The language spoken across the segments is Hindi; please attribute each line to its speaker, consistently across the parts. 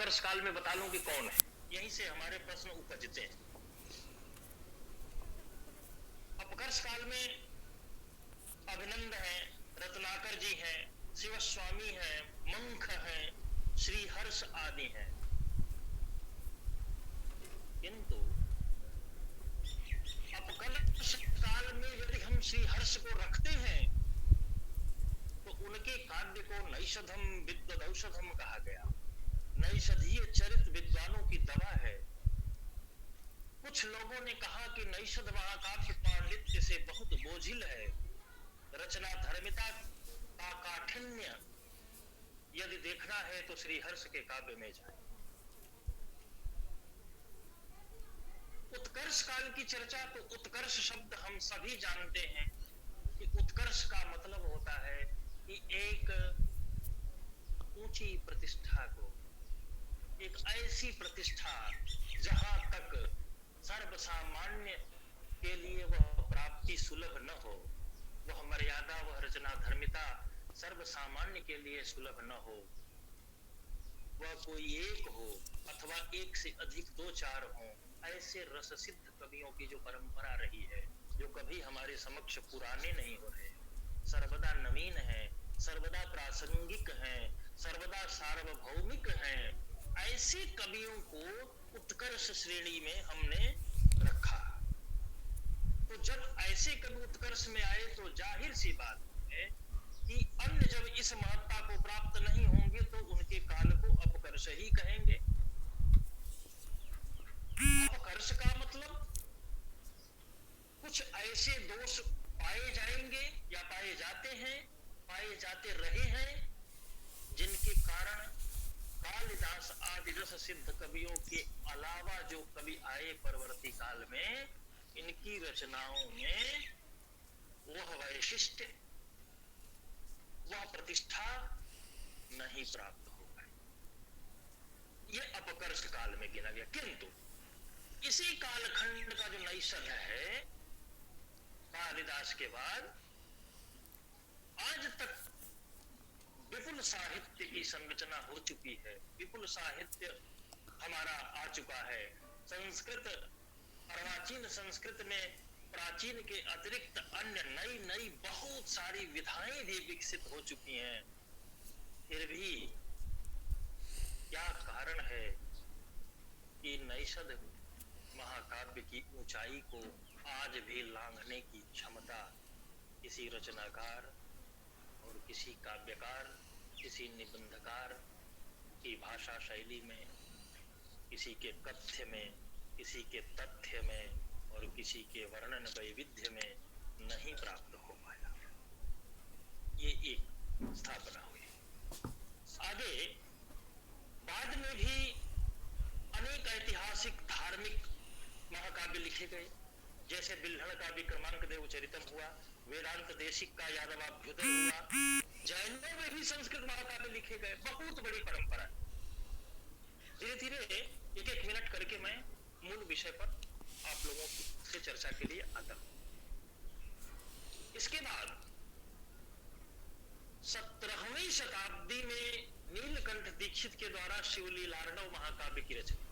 Speaker 1: अपकर्ष काल में बता लूं कि कौन है, यहीं से हमारे प्रश्न उपजते हैं। अपकर्ष काल में अभिनंद है, रत्नाकर जी हैं, शिवस्वामी हैं, मंख हैं, श्रीहर्ष आदि हैं। किंतु अपकर्ष काल में यदि हम श्रीहर्ष को रखते हैं तो उनके काव्य को नैषधम विद्वदौषधम कहा गया। नैषधीय चरित विद्वानों की दवा है। कुछ लोगों ने कहा कि नैषध महाकाव्य पांडित्य से बहुत बोझिल है, रचना धर्मिता का काठिन्य यदि देखना है तो श्रीहर्ष के काव्य में जाए। उत्कर्ष काल की चर्चा, तो उत्कर्ष शब्द हम सभी जानते हैं कि उत्कर्ष का मतलब होता है कि एक ऊंची प्रतिष्ठा को, एक ऐसी प्रतिष्ठा जहां तक सर्वसामान्य के लिए वह प्राप्ति सुलभ न हो, वह मर्यादा, वह रचना धर्मिता सर्वसामान्य के लिए सुलभ न हो, वह कोई एक हो अथवा एक से अधिक दो चार हो। ऐसे रस सिद्ध कवियों की जो परंपरा रही है, जो कभी हमारे समक्ष पुराने नहीं हो रहे, सर्वदा नवीन हैं, सर्वदा प्रासंगिक हैं, सर्वदा सार्वभौमिक हैं, ऐसे कवियों को उत्कर्ष श्रेणी में हमने रखा। तो जब ऐसे कवि उत्कर्ष में आए तो जाहिर सी बात है कि अन्य जब इस महत्ता को प्राप्त नहीं होंगे तो उनके काल को अपकर्ष ही कहेंगे। अपकर्ष का मतलब कुछ ऐसे दोष पाए जाएंगे या पाए जाते हैं, पाए जाते रहे हैं, जिनके कारण कालिदास आदि रस सिद्ध कवियों के अलावा जो कवि आए परवर्ती काल में, इनकी रचनाओं में वह वैशिष्ट्य, वह प्रतिष्ठा नहीं प्राप्त हो पाई। यह अपकर्ष काल में गिना गया। किंतु इसी कालखंड का जो नैषध है, कालिदास के बाद आज तक विपुल साहित्य की संरचना हो चुकी है, विपुल साहित्य हमारा आ चुका है। संस्कृत, अर्वाचीन संस्कृत में प्राचीन के अतिरिक्त अन्य नई नई बहुत सारी विधाएं भी विकसित हो चुकी हैं। फिर भी क्या कारण है कि नैषध महाकाव्य की ऊंचाई को आज भी लांघने की क्षमता किसी रचनाकार और किसी काव्यकार, किसी निबंधकार की भाषा शैली में, किसी के कथ्य में, किसी के तथ्य में और किसी के वर्णन वैविध्य में नहीं प्राप्त हो पाया। ये एक स्थापना हुई। आगे बाद में भी अनेक ऐतिहासिक धार्मिक महाकाव्य लिखे गए, जैसे बिल्हण का विक्रमांक देव चरितम हुआ, वेदांत देशिक का यादवाभ्युदय हुआ, जैनों में भी संस्कृत महाकाव्य लिखे गए। बहुत बड़ी परंपरा। धीरे धीरे एक एक मिनट करके मैं मूल विषय पर आप लोगों से चर्चा के लिए आता हूं। इसके बाद 17वीं शताब्दी में नीलकंठ दीक्षित के द्वारा शिवलीलार्णव महाकाव्य की रचना।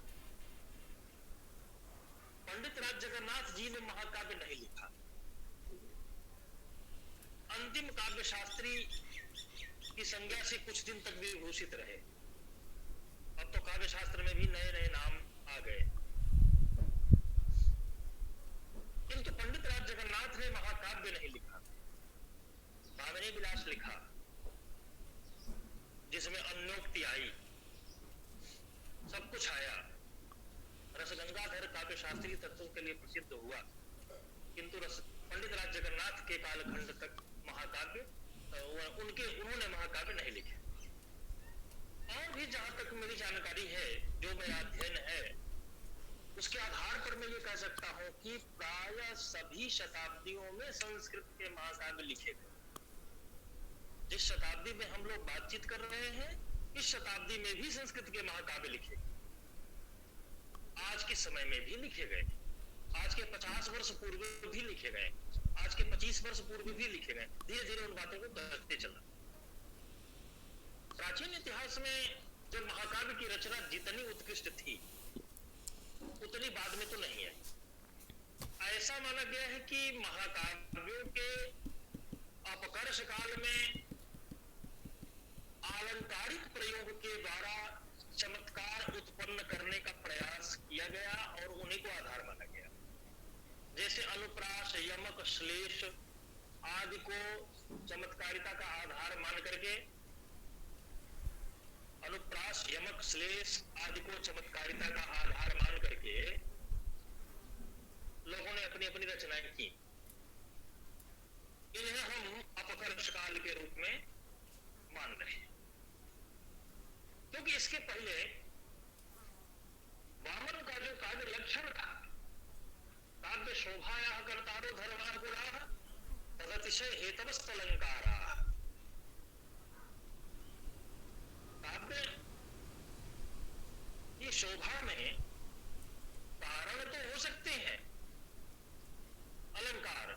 Speaker 1: पंडित राज जगन्नाथ जी ने महाकाव्य नहीं लिखा। अंतिम काव्य शास्त्री की संज्ञा से कुछ दिन तक विभूषित रहे। अब तो काव्य शास्त्र में भी नए नए नाम आ गए, किंतु पंडित राज जगन्नाथ ने महाकाव्य नहीं लिखा। भामिनी विलास लिखा, जिसमें अन्योक्ति आई, सब कुछ आया। रसगंगाधर काव्य शास्त्रीय तत्वों के लिए प्रसिद्ध हुआ, किंतु पंडित राज जगन्नाथ के कालखंड तक महाकाव्य उन्होंने महाकाव्य नहीं लिखे। और भी जहां तक मेरी जानकारी है, जो मेरा अध्ययन है, उसके आधार पर मैं ये कह सकता हूं कि प्राय सभी शताब्दियों में संस्कृत के महाकाव्य लिखे गए। जिस शताब्दी में हम लोग बातचीत कर रहे हैं, इस शताब्दी में भी संस्कृत के महाकाव्य लिखे गए। आज के समय में भी लिखे गए, आज के 50 वर्ष पूर्व भी लिखे गए, आज के 25 वर्ष पूर्व भी लिखे गए। धीरे धीरे उन बातों को बढ़ते चला। प्राचीन इतिहास में जब महाकाव्य की रचना जितनी उत्कृष्ट थी उतनी बाद में तो नहीं आई। ऐसा माना गया है कि महाकाव्यों के अपकर्ष काल में आलंकारिक प्रयोग के द्वारा चमत्कार उत्पन्न करने का प्रयास किया गया और उन्हीं को आधार माना गया। जैसे अनुप्रास, यमक, श्लेष आदि को चमत्कारिता का आधार मान करके, अनुप्रास, यमक, श्लेष आदि को चमत्कारिता का आधार मान करके लोगों ने अपनी अपनी रचनाएं की। इन्हें हम अपकर्ष काल के रूप में मान रहे हैं, क्योंकि इसके पहले वामन का जो काव्य लक्षण था, काव्य शोभाया कर्तारो धर्मा गुणा तदतिशय हेतवस्त अलंकारा, काव्य की शोभा में कारण तो हो सकते हैं अलंकार,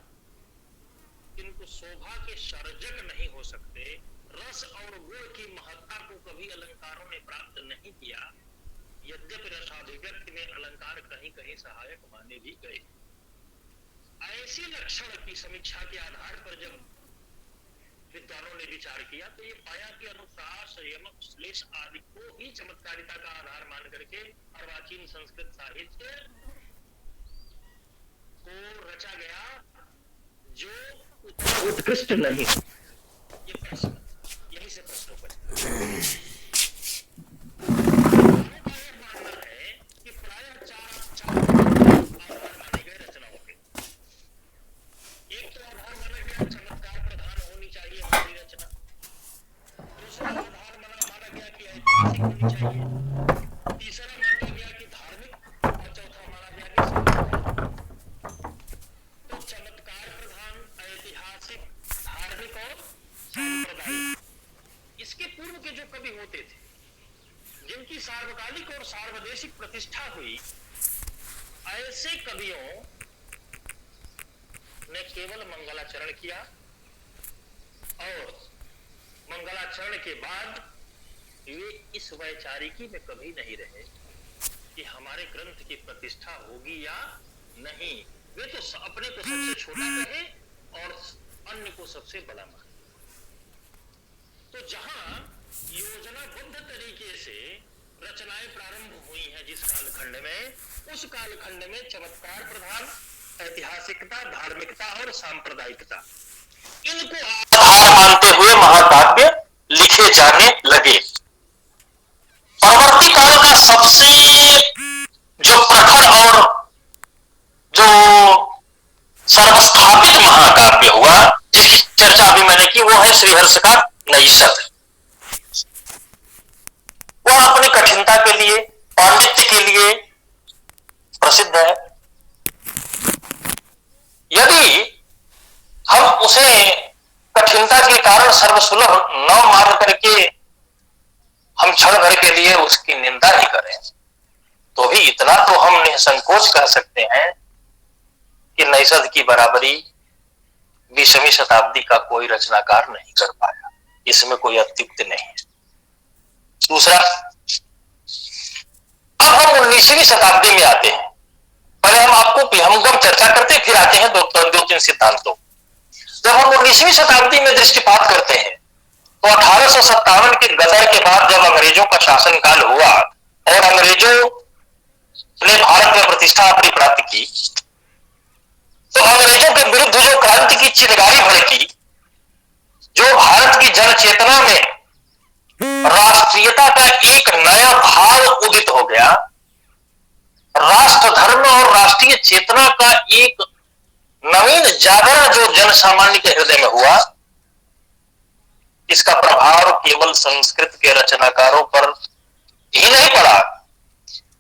Speaker 1: किंतु शोभा के सर्जक नहीं हो सकते। रस और गुण की महत्ता को कभी अलंकारों ने प्राप्त नहीं किया, यद्यपि रसाभिव्यक्ति में अलंकार कहीं कहीं सहायक माने भी गए। ऐसी लक्षण की समीक्षा के आधार पर जब विद्वानों ने विचार किया तो ये पाया कि अनुप्रास, यमक, श्लेष आदि को ही चमत्कारिता का आधार मान करके अर्वाचीन संस्कृत साहित्य को रचा गया, जो उतना उत्कृष्ट नहीं। ये प्रश्न, यही से प्रश्न उपजता मानना है कि प्रायः चार आधार माने गए रचनाओं के। एक तो आधार माना गया चमत्कार प्रधान होनी चाहिए हमारी रचना, दूसरा आधार माना गया कि ऐतिहासिक होनी चाहिए, तीसरा माना गया कि धार्मिक, और चौथा माना गया कि सांप्रदायिक। तो चमत्कार प्रधान, ऐतिहासिक, धार्मिक और सांप्रदायिक, इसके पूर्व के जो कवि होते थे जिनकी सार्वकालिक और सार्वदेशिक प्रतिष्ठा हुई, ऐसे कवियों ने केवल मंगलाचरण किया और मंगलाचरण के बाद वे इस वैचारिकी में कभी नहीं रहे कि हमारे ग्रंथ की प्रतिष्ठा होगी या नहीं। वे तो अपने को सबसे छोटा कहे और अन्य को सबसे बड़ा माने। तो जहां योजनाबद्ध तरीके से रचनाएं प्रारंभ हुई हैं जिस कालखंड में, उस कालखंड में चमत्कार प्रधान, ऐतिहासिकता, धार्मिकता और सांप्रदायिकता, इनको आधार मानते हुए महाकाव्य लिखे जाने लगे। परवर्ती काल का सबसे जो प्रखर और जो सर्वस्थापित महाकाव्य हुआ, जिसकी चर्चा अभी मैंने की, वो है श्रीहर्ष का नैषध। वह अपनी कठिनता के लिए, पांडित्य के लिए प्रसिद्ध है। यदि हम उसे कठिनता के कारण सर्वसुलभ न मान करके हम क्षण भर के लिए उसकी निंदा ही करें, तो भी इतना तो हम निसंकोच कह सकते हैं कि नैषध की बराबरी 20वीं शताब्दी का कोई रचनाकार नहीं कर पाया। इसमें कोई अत्युक्ति नहीं है। दूसरा, अब हम 19वीं शताब्दी में आते हैं। पहले हम आपको विहंगम चर्चा करते, फिर आते हैं दो तीन सिद्धांतों। जब हम 19वीं शताब्दी में दृष्टिपात करते हैं तो 1857 के गदर के बाद जब अंग्रेजों का शासनकाल हुआ और अंग्रेजों ने भारत में प्रतिष्ठा अपनी प्राप्त की, तो अंग्रेजों के विरुद्ध जो क्रांति की चिंगारी भड़की, जो भारत की जन चेतना में राष्ट्रीयता का एक नया भाव उदित हो गया, राष्ट्र धर्म और राष्ट्रीय चेतना का एक नवीन जागरण जो जन सामान्य के हृदय में हुआ, इसका प्रभाव केवल संस्कृत के रचनाकारों पर ही नहीं पड़ा,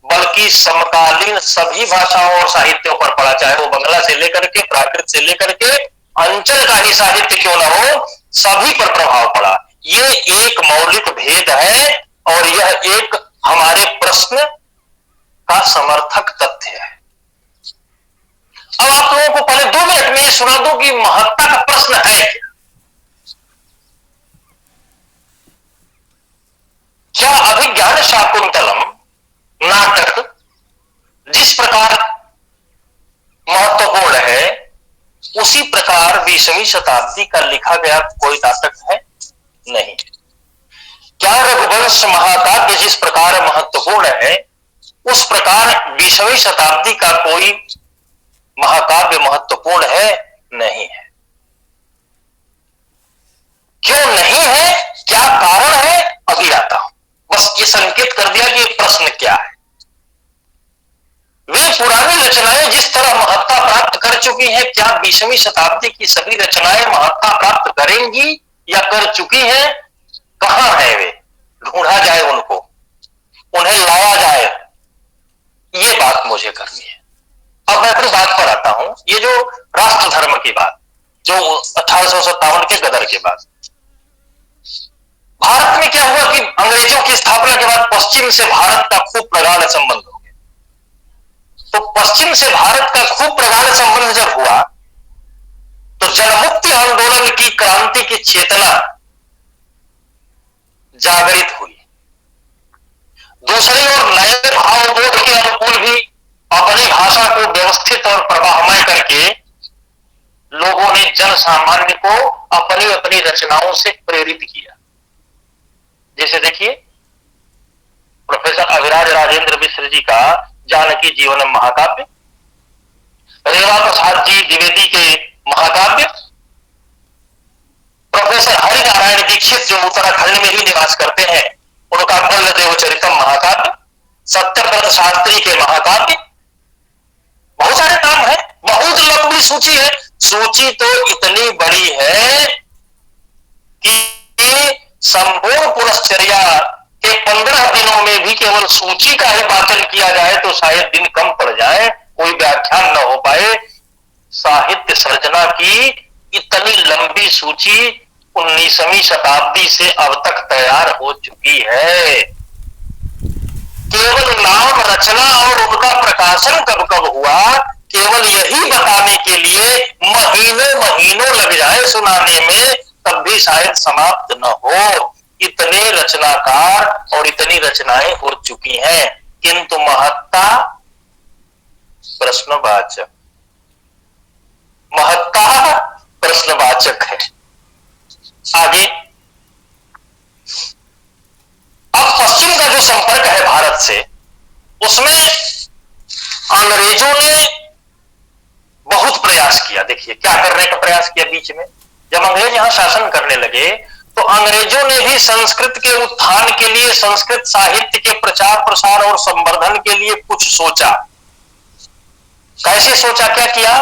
Speaker 1: बल्कि समकालीन सभी भाषाओं और साहित्यों पर पड़ा। चाहे वो बंगला से लेकर के, प्राकृत से लेकर के अंचल का ही साहित्य क्यों न हो, सभी पर प्रभाव पड़ा। ये एक मौलिक भेद है और यह एक हमारे प्रश्न का समर्थक तथ्य है। अब आप लोगों को पहले 2 मिनट में सुना दो कि महत्ता का प्रश्न है क्या। क्या अभिज्ञान
Speaker 2: 20वीं शताब्दी का लिखा गया कोई नाटक है? नहीं। क्या रघुवंश महाकाव्य जिस प्रकार महत्वपूर्ण है, उस प्रकार 20वीं शताब्दी का कोई महाकाव्य महत्वपूर्ण है? नहीं है। क्यों नहीं है, क्या कारण है, अभी आता हूं। बस ये संकेत कर दिया कि प्रश्न क्या है। वे पुरानी रचनाएं जिस तरह महत्ता प्राप्त कर चुकी हैं, क्या 20वीं शताब्दी की सभी रचनाएं महत्ता प्राप्त करेंगी या कर चुकी हैं? कहां है वे? ढूंढा जाए उनको, उन्हें लाया जाए, ये बात मुझे करनी है। अब मैं अपनी बात पर आता हूं। ये जो राष्ट्र धर्म की बात, जो 1857 के गदर के बाद भारत में क्या हुआ कि अंग्रेजों की स्थापना के बाद पश्चिम से भारत का खूब प्रगाढ़ संबंध हो गया। तो पश्चिम से भारत का खूब प्रगाढ़ संबंध जब हुआ, तो जनमुक्ति आंदोलन की क्रांति की चेतना जागृत हुई। दूसरी ओर नए भावबोध के अनुकूल भी अपनी भाषा को व्यवस्थित और प्रवाहमय करके लोगों ने जन सामान्य को अपनी अपनी रचनाओं से प्रेरित किया। जैसे देखिए, प्रोफेसर अविराज राजेंद्र मिश्र जी का जानकी जीवनम महाकाव्य, रेवा प्रसाद जी द्विवेदी के महाकाव्य, प्रोफेसर हरिनारायण दीक्षित जो उत्तराखंड में ही निवास करते हैं, उनका बल्लदेव चरितम महाकाव्य, सत्यव्रत शास्त्री के महाकाव्य, बहुत सारे नाम है, बहुत लंबी सूची है। सूची तो इतनी बड़ी है कि संपूर्ण पुरस्चर्या के 15 दिनों में भी केवल सूची का ही वाचन किया जाए तो शायद दिन कम पड़ जाए, कोई व्याख्यान न हो पाए। साहित्य सर्जना की इतनी लंबी सूची 19वीं शताब्दी से अब तक तैयार हो चुकी है। केवल नाम, रचना और उनका प्रकाशन कब कब हुआ, केवल यही बताने के लिए महीनों महीनों लग जाए सुनाने में, तब भी शायद समाप्त न हो। इतने रचनाकार और इतनी रचनाएं हो चुकी हैं, किंतु महत्ता प्रश्नवाचक, महत्ता प्रश्नवाचक है। आगे, अब पश्चिम का जो संपर्क है भारत से, उसमें अंग्रेजों ने बहुत प्रयास किया। देखिए क्या करने का प्रयास किया बीच में, जब अंग्रेज यहां शासन करने लगे तो अंग्रेजों ने भी संस्कृत के उत्थान के लिए, संस्कृत साहित्य के प्रचार प्रसार और संवर्धन के लिए कुछ सोचा। कैसे सोचा, क्या किया?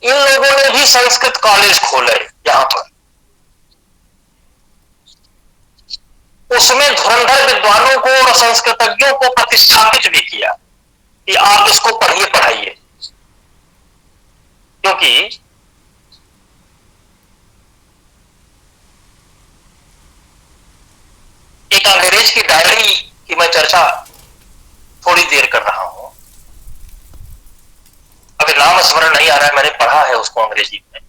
Speaker 2: इन लोगों ने भी संस्कृत कॉलेज खोले यहां पर, उसमें धुरंधर विद्वानों को और संस्कृतज्ञों को प्रतिष्ठापित भी किया कि आप इसको पढ़िए पढ़ाइए। क्योंकि एक अंग्रेज की डायरी की मैं चर्चा थोड़ी देर कर रहा हूं, अभी नाम स्मरण नहीं आ रहा है, मैंने पढ़ा है उसको अंग्रेजी में।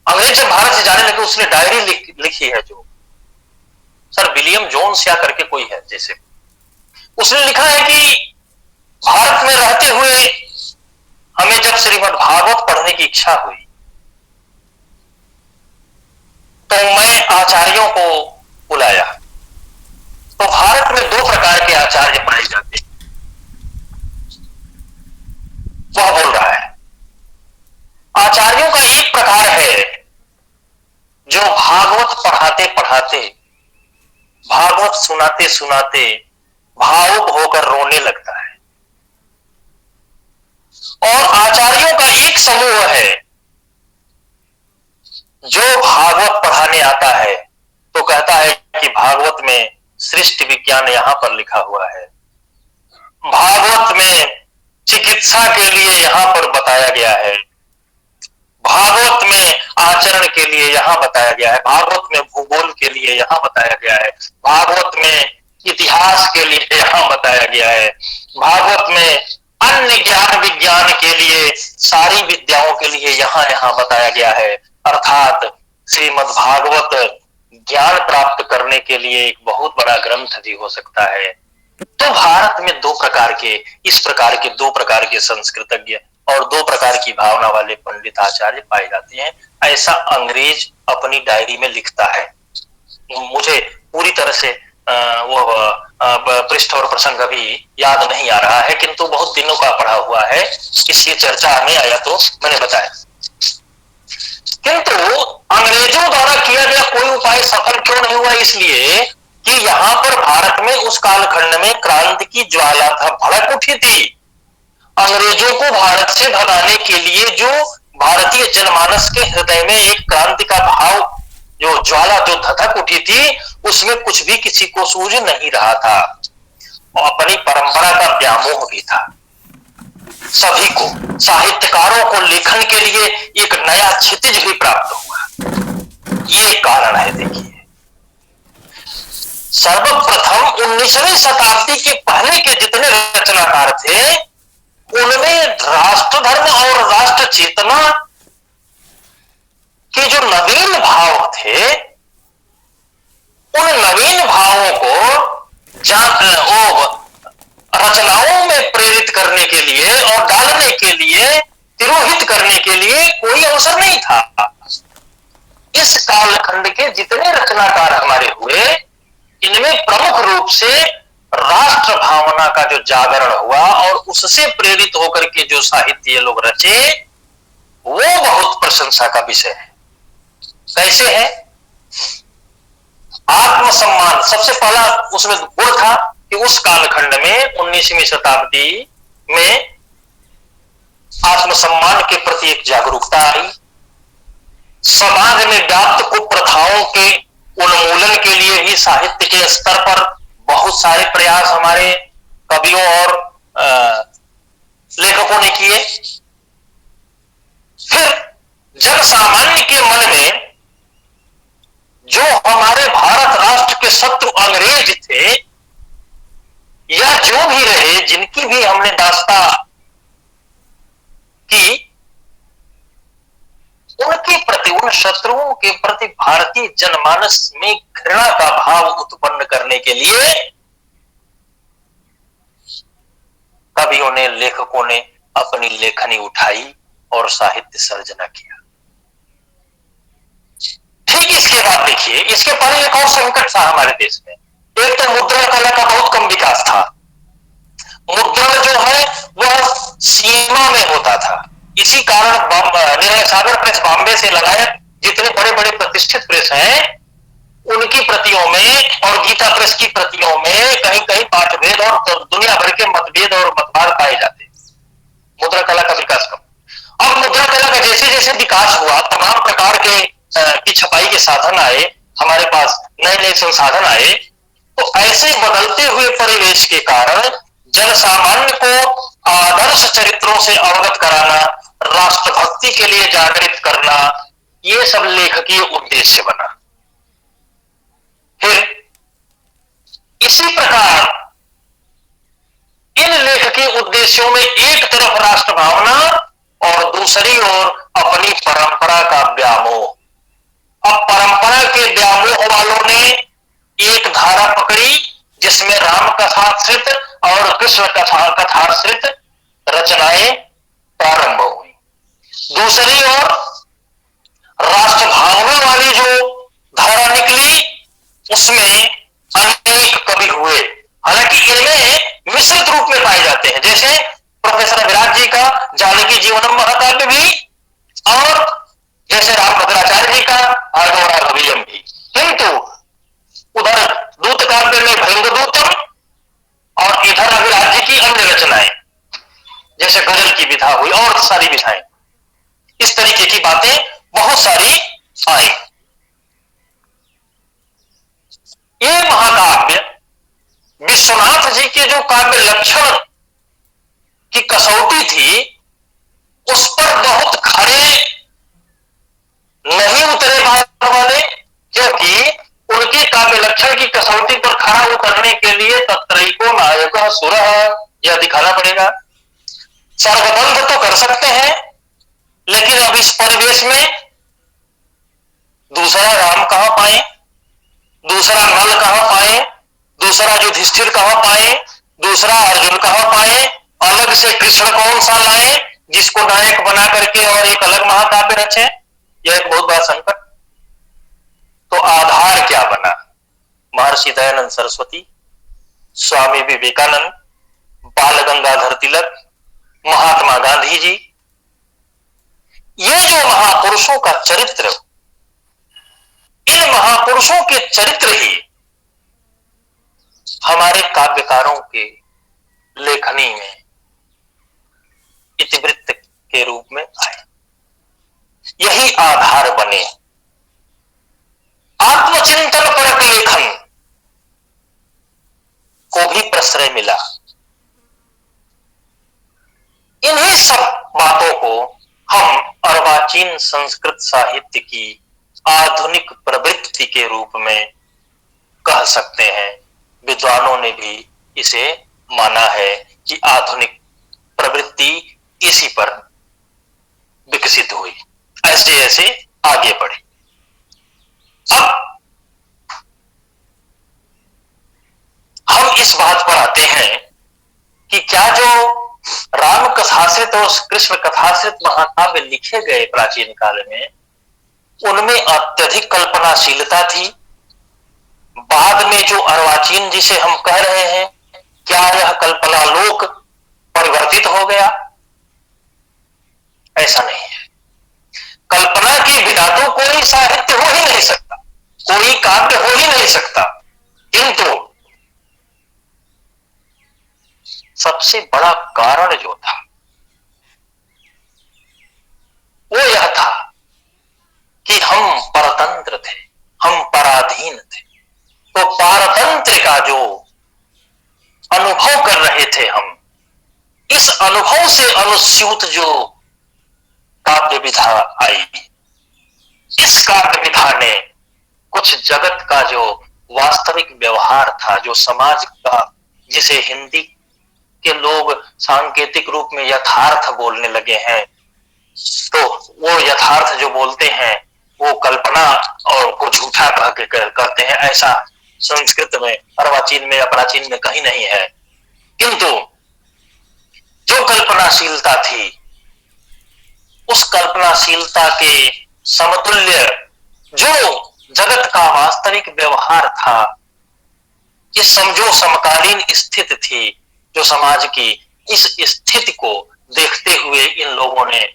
Speaker 2: अंग्रेज जब भारत से जाने लगे, उसने डायरी लिखी है, जो सर विलियम जोन्स या करके कोई है, जैसे उसने लिखा है कि भारत में रहते हुए हमें जब श्रीमद् भागवत पढ़ने की इच्छा हुई तो मैं आचार्यों को बुलाया। तो भारत में 2 प्रकार के आचार्य पाए जाते हैं, वह बोल रहा है। आचार्यों का एक प्रकार है जो भागवत पढ़ाते पढ़ाते, भागवत सुनाते सुनाते भावुक होकर रोने लगता है। और आचार्यों का एक समूह है जो भागवत पढ़ाने आता है तो कहता है कि भागवत में सृष्टि विज्ञान यहां पर लिखा हुआ है, भागवत में चिकित्सा के लिए यहां पर बताया गया है, भागवत में आचरण के लिए यहां बताया गया है, भागवत में भूगोल के लिए यहां बताया गया है, भागवत में इतिहास के लिए यहां बताया गया है, भागवत में अन्य ज्ञान विज्ञान के लिए, सारी विद्याओं के लिए यहां यहां बताया गया है। अर्थात श्रीमद् भागवत ज्ञान प्राप्त करने के लिए एक बहुत बड़ा ग्रंथ भी हो सकता है। तो भारत में 2 प्रकार के, इस प्रकार के 2 प्रकार के संस्कृतज्ञ और दो प्रकार की भावना वाले पंडित आचार्य पाए जाते हैं, ऐसा अंग्रेज अपनी डायरी में लिखता है। मुझे पूरी तरह से वो पृष्ठ और प्रसंग अभी याद नहीं आ रहा है, किंतु बहुत दिनों का पढ़ा हुआ है, इसलिए चर्चा में आया तो मैंने बताया। किंतु अंग्रेजों द्वारा किया गया कोई उपाय सफल क्यों नहीं हुआ? इसलिए कि यहां पर भारत में उस कालखंड में क्रांति की ज्वाला भड़क उठी थी। अंग्रेजों को भारत से भगाने के लिए जो भारतीय जनमानस के हृदय में एक क्रांति का भाव, जो ज्वाला जो धधक उठी थी, उसमें कुछ भी किसी को सूझ नहीं रहा था और अपनी परंपरा का व्यामोह भी था। सभी को, साहित्यकारों को लेखन के लिए एक नया क्षितिज भी प्राप्त हुआ। ये कारण है। देखिए, सर्वप्रथम 19वीं शताब्दी के पहले के जितने रचनाकार थे, उनमें राष्ट्र धर्म और राष्ट्र चेतना के जो नवीन भाव थे, उन नवीन भावों को रचनाओं में प्रेरित करने के लिए और डालने के लिए, तिरोहित करने के लिए कोई अवसर नहीं था। इस कालखंड के जितने रचनाकार हमारे हुए, इनमें प्रमुख रूप से राष्ट्र भावना का जो जागरण हुआ और उससे प्रेरित होकर के जो साहित्य ये लोग रचे, वो बहुत प्रशंसा का विषय है। कैसे है? आत्मसम्मान सबसे पहला उसमें गुण था कि उस कालखंड में 19वीं शताब्दी में आत्मसम्मान के प्रति एक जागरूकता आई। समाज में व्याप्त कुप्रथाओं के उन्मूलन के लिए भी साहित्य के स्तर पर बहुत सारे प्रयास हमारे कवियों और लेखकों ने किए। फिर जन सामान्य के मन में जो हमारे भारत राष्ट्र के शत्रु अंग्रेज थे, या जो भी रहे, जिनकी भी हमने दास्ता की, उनके प्रति, उन शत्रुओं के प्रति भारतीय जनमानस में घृणा का भाव उत्पन्न करने के लिए कवियों ने, लेखकों ने अपनी लेखनी उठाई और साहित्य सर्जना किया। ठीक इसके बाद देखिए, इसके पहले एक और संकट था हमारे देश में। एक तो मुद्रण कला का बहुत कम विकास था। मुद्रण जो है वह सीमा में होता था। इसी कारण सागर प्रेस बॉम्बे से लगाए जितने बड़े बड़े प्रतिष्ठित प्रेस हैं, उनकी प्रतियों में और गीता प्रेस की प्रतियों में कहीं कहीं पाठभेद और दुनिया भर के मतभेद और मतवाद पाए जाते। मुद्रा कला का विकास कम। अब मुद्रा कला का जैसे जैसे विकास हुआ, तमाम प्रकार के की छपाई के साधन आए, हमारे पास नए नए संसाधन आए, तो ऐसे बदलते हुए परिवेश के कारण जन सामान्य को आदर्श चरित्रों से अवगत कराना, राष्ट्रभक्ति के लिए जागृत करना, ये सब लेखकीय उद्देश्य बना। फिर इसी प्रकार इन लेखकीय उद्देश्यों में एक तरफ राष्ट्र भावना और दूसरी ओर अपनी परंपरा का व्यामोह। अब परंपरा के व्यामोह वालों ने एक धारा पकड़ी जिसमें राम कथाश्रित और कृष्ण कथाश्रित रचनाएं प्रारंभ हुई। दूसरी ओर राष्ट्र भावना वाली जो धारा निकली, उसमें अनेक कवि हुए। हालांकि इनमें मिश्रित रूप में पाए जाते हैं, जैसे प्रोफेसर अभिराज जी का जानकी जीवनम महाकाव्य भी, और जैसे रामभद्राचार्य जी का आगम राघवियम भी। किंतु उधर दूत काव्य में भृंगदूतम और इधर अभिराज जी की अन्य रचनाएं, जैसे गजल की विधा हुई और सारी विधाएं, इस तरीके की बातें बहुत सारी आई। ये महाकाव्य विश्वनाथ जी के जो काव्य लक्षण की कसौटी थी, उस पर बहुत खरे नहीं उतरे भारत वाले, क्योंकि उनके काव्य लक्षण की कसौटी पर खड़ा उतरने के लिए तत्रैको नायक सुर यह दिखाना पड़ेगा। सर्वबंध तो कर सकते हैं, लेकिन अब इस परिवेश में दूसरा राम कहां पाए, दूसरा नल कहां पाए, दूसरा युधिष्ठिर कहां पाए, दूसरा अर्जुन कहां पाए, अलग से कृष्ण कौन सा लाए, जिसको नायक बना करके और एक अलग महाकाव्य रचे, यह एक बहुत बड़ा संकट। तो आधार क्या बना? महर्षि दयानंद सरस्वती, स्वामी विवेकानंद, बाल गंगाधर तिलक, महात्मा गांधी जी, ये जो महापुरुषों का चरित्र, इन महापुरुषों के चरित्र ही हमारे काव्यकारों के लेखनी में इतिवृत्त के रूप में आए, यही आधार बने। आत्मचिंतन परक लेखन को भी प्रश्रय मिला। इन्हीं सब बातों को हम अर्वाचीन संस्कृत साहित्य की आधुनिक प्रवृत्ति के रूप में कह सकते हैं। विद्वानों ने भी इसे माना है कि आधुनिक प्रवृत्ति इसी पर विकसित हुई, ऐसे ऐसे आगे बढ़ी। अब हम इस बात पर आते हैं कि क्या जो राम कथाश्रित और कृष्ण कथाश्रित महाकाव्य लिखे गए प्राचीन काल में, उनमें अत्यधिक कल्पनाशीलता थी? बाद में जो अर्वाचीन जिसे हम कह रहे हैं, क्या यह कल्पनालोक परिवर्तित हो गया? ऐसा नहीं है। कल्पना के बिना तो कोई साहित्य हो ही नहीं सकता, कोई काव्य हो ही नहीं सकता। किंतु सबसे बड़ा कारण जो था वो यह था कि हम परतंत्र थे, हम पराधीन थे। तो पारतंत्र का जो अनुभव कर रहे थे हम, इस अनुभव से अनुस्यूत जो काव्य विधा आई, इस काव्य विधा ने कुछ जगत का जो वास्तविक व्यवहार था, जो समाज का, जिसे हिंदी के लोग सांकेतिक रूप में यथार्थ बोलने लगे हैं, तो वो यथार्थ जो बोलते हैं वो कल्पना और को झूठा कह के करते हैं। ऐसा संस्कृत में, अर्वाचीन में या प्राचीन में कहीं नहीं है। किंतु जो कल्पनाशीलता थी, उस कल्पनाशीलता के समतुल्य जो जगत का वास्तविक व्यवहार था, ये समझो समकालीन स्थिति थी जो समाज की, इस स्थिति को देखते हुए इन लोगों ने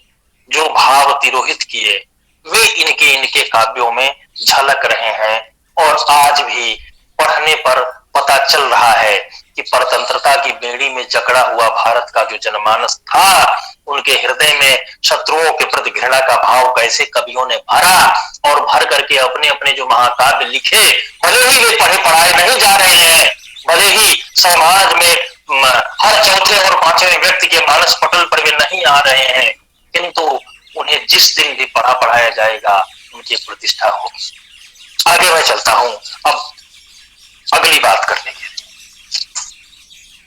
Speaker 2: जो भाव तिरोहित किए, वे इनके काव्यों में झलक रहे हैं। और आज भी पढ़ने पर पता चल रहा है कि परतंत्रता की बेड़ी में जकड़ा हुआ भारत का जो जनमानस था, उनके हृदय में शत्रुओं के प्रति घृणा का भाव कैसे कवियों ने भरा, और भर करके अपने अपने जो महाकाव्य लिखे, भले ही वे पढ़े पढ़ाए नहीं जा रहे हैं, भले ही समाज में हर चौथे और पांचवें व्यक्ति के मानस पटल पर वे नहीं आ रहे हैं, किंतु उन्हें जिस दिन भी पढ़ा पढ़ाया जाएगा उनकी प्रतिष्ठा होगी। आगे मैं चलता हूं अब अगली बात करने के लिए।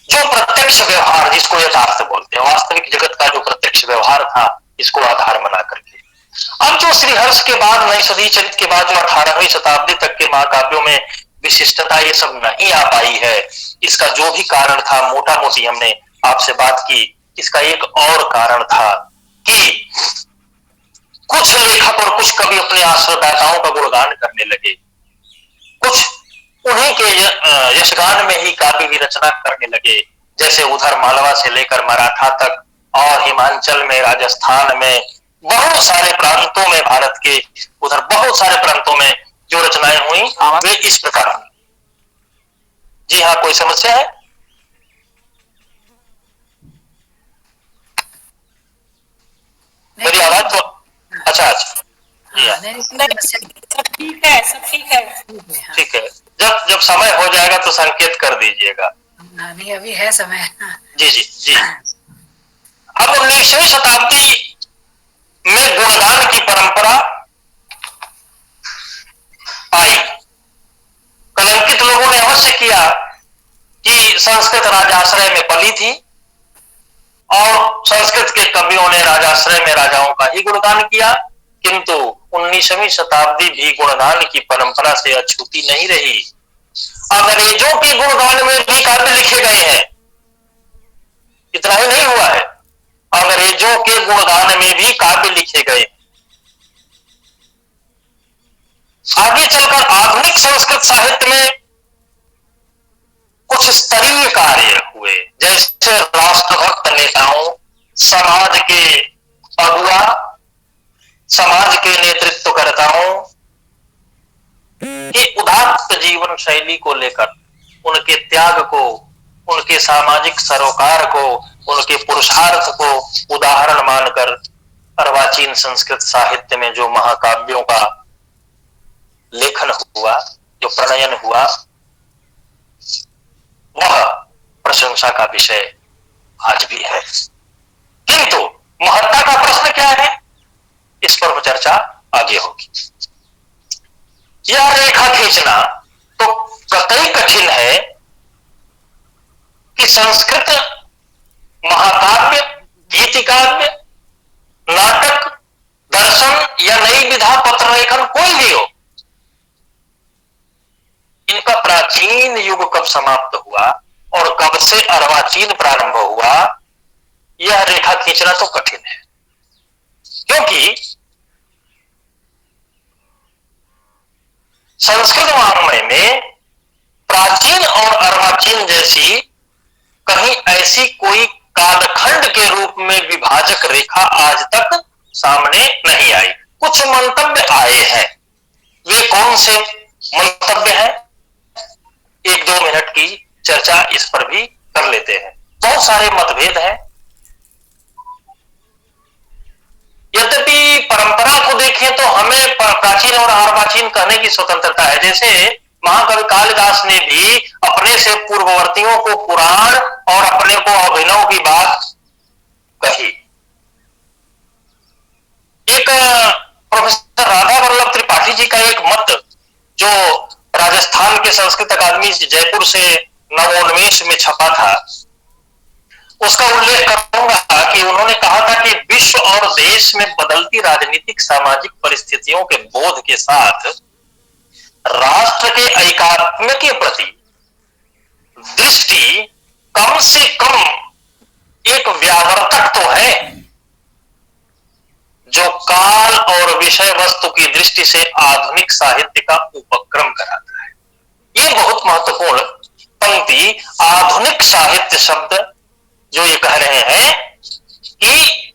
Speaker 2: जो प्रत्यक्ष व्यवहार, जिसको यथार्थ बोलते हैं, वास्तविक जगत का जो प्रत्यक्ष व्यवहार था, इसको आधार बना करके अब जो श्रीहर्ष के बाद, नैषधि चरित के बाद जो 18वीं शताब्दी तक के महाकाव्यों में विशिष्टता ये सब नहीं आ पाई है, इसका जो भी कारण था, मोटा मोटी हमने आपसे बात की। इसका एक और कारण था कि कुछ लेखक और कुछ कवि अपने आश्रयदाताओं का गुणगान करने लगे, कुछ उन्हीं के यशगान में ही काव्य की रचना करने लगे। जैसे उधर मालवा से लेकर मराठा तक, और हिमाचल में, राजस्थान में, बहुत सारे प्रांतों में, भारत के उधर बहुत सारे प्रांतों में जो रचनाएं हुई वे इस प्रकार हुई। जी हाँ, कोई समस्या है? मेरी आवाज तो अच्छा
Speaker 3: सब ठीक है, सब ठीक है।
Speaker 2: ठीक है, जब समय हो जाएगा तो संकेत कर दीजिएगा।
Speaker 3: नहीं, अभी है समय।
Speaker 2: जी जी जी। अब 19वीं शताब्दी में गुणगान की परंपरा आई। कलंकित लोगों ने अवश्य किया कि संस्कृत राजाश्रय में पली थी, और संस्कृत के कवियों ने राजाश्रय में राजाओं का ही गुणगान किया, किंतु 19वीं शताब्दी भी गुणगान की परंपरा से अछूती नहीं रही। अंग्रेजों के गुणगान में भी काव्य लिखे गए हैं। इतना ही नहीं हुआ है, अंग्रेजों के गुणगान में भी काव्य लिखे गए। आगे चलकर आधुनिक संस्कृत साहित्य में कुछ स्तरीय कार्य हुए, जैसे राष्ट्रभक्त नेताओं, समाज के अगुआ, समाज के नेतृत्वकर्ताओं के उदात्त जीवन शैली को लेकर, उनके त्याग को, उनके सामाजिक सरोकार को, उनके पुरुषार्थ को उदाहरण मानकर अर्वाचीन संस्कृत साहित्य में जो महाकाव्यों का लेखन हुआ, जो प्रणयन हुआ, वह प्रशंसा का विषय आज भी है। किंतु महत्ता का प्रश्न क्या है, इस पर चर्चा आगे होगी। यह रेखा खींचना तो कतई कठिन है कि संस्कृत महाकाव्य, गीतिकाव्य, नाटक, दर्शन या नई विधा पत्र लेखन कोई भी हो, इनका प्राचीन युग कब समाप्त हुआ और कब से अर्वाचीन प्रारंभ हुआ, यह रेखा खींचना तो कठिन है। क्योंकि संस्कृत वाङ्मय में प्राचीन और अर्वाचीन जैसी कहीं ऐसी कोई कालखंड के रूप में विभाजक रेखा आज तक सामने नहीं आई। कुछ मंतव्य आए हैं, वे कौन से मंतव्य हैं, 1-2 मिनट की चर्चा इस पर भी कर लेते हैं। बहुत सारे मतभेद हैं। यद्यपि परंपरा को देखें तो हमें प्राचीन और अर्वाचीन कहने की स्वतंत्रता है। जैसे महाकवि कालिदास ने भी अपने से पूर्ववर्तियों को पुराण और अपने को अभिनव की बात कही। एक प्रोफेसर राधा वल्लभ त्रिपाठी जी का एक मत, जो राजस्थान के संस्कृत अकादमी जयपुर से नवोन्मेष में छपा था, उसका उल्लेख करूंगा कि उन्होंने कहा था कि विश्व और देश में बदलती राजनीतिक सामाजिक परिस्थितियों के बोध के साथ राष्ट्र के ऐकात्म्य के प्रति दृष्टि कम से कम एक व्यावर्तक तो है, जो काल और विषय वस्तु की दृष्टि से आधुनिक साहित्य का उपक्रम कराता है। यह बहुत महत्वपूर्ण पंक्ति, आधुनिक साहित्य शब्द जो ये कह रहे हैं कि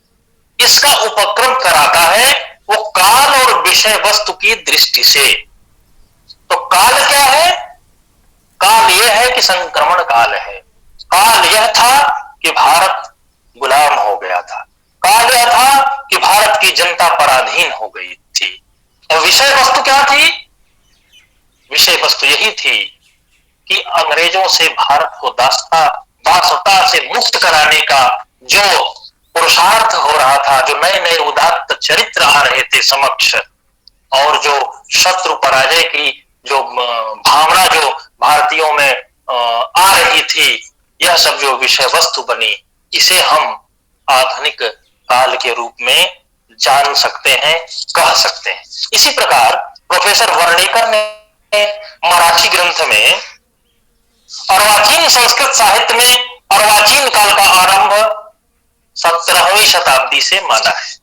Speaker 2: इसका उपक्रम कराता है, वो काल और विषय वस्तु की दृष्टि से। तो काल क्या है? काल यह है कि संक्रमण काल है। काल यह था कि भारत गुलाम हो गया था। काल यह था कि भारत की जनता पराधीन हो गई थी। और विषय वस्तु क्या थी? विषय वस्तु यही थी कि अंग्रेजों से भारत को दासता से मुक्त कराने का जो पुरुषार्थ हो रहा था, जो नए नए उदात्त चरित्र आ रहे थे समक्ष, और जो शत्रु पराजय की जो भावना जो भारतीयों में आ रही थी, यह सब जो विषय वस्तु बनी, इसे हम आधुनिक काल के रूप में जान सकते हैं, कह सकते हैं। इसी प्रकार प्रोफेसर वर्णेकर ने मराठी ग्रंथ में अर्वाचीन संस्कृत साहित्य में अर्वाचीन काल का आरंभ 17वीं शताब्दी से माना है।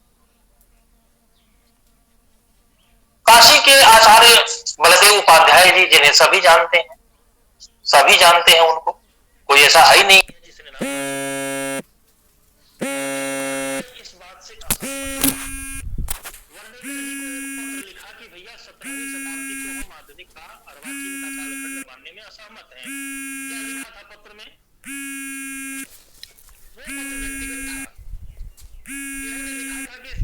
Speaker 2: काशी के आचार्य बलदेव उपाध्याय जी, जिन्हें सभी जानते हैं उनको, कोई ऐसा है ही नहीं जिसने ना इस बात से वर्णेकर जी को एक पत्र लिखा कि भैया 17वीं शताब्दी को हम आधुनिक का अर्वाचीन का कालखंड मानने में असहमत हैं। क्या लिखा था पत्र में? वो पत्र व्यक्तिगत था। इन्होंने लिखा था कि मेरे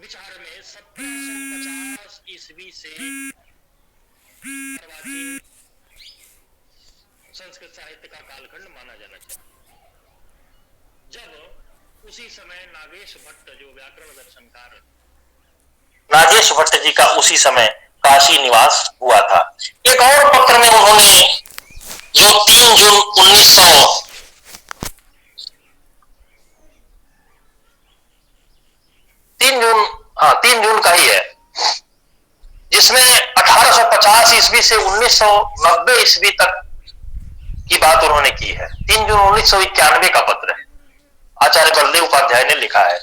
Speaker 2: विचार में 1750 ईस्वी से अर्वाचीन संस्कृत साहित्य का कालखंड माना जाना चाहिए, जब उसी समय नागेश भट्ट, जो व्याकरण दर्शनकार, नागेश भट्ट जी का उसी समय काशी निवास हुआ था। एक और पत्र में उन्होंने, जो 3 जून 3 जून का ही है, जिसमें 1850 ईस्वी से 1990 ईस्वी तक की बात उन्होंने की है। 3 जून 1991 का पत्र है, आचार्य बलदेव उपाध्याय ने लिखा है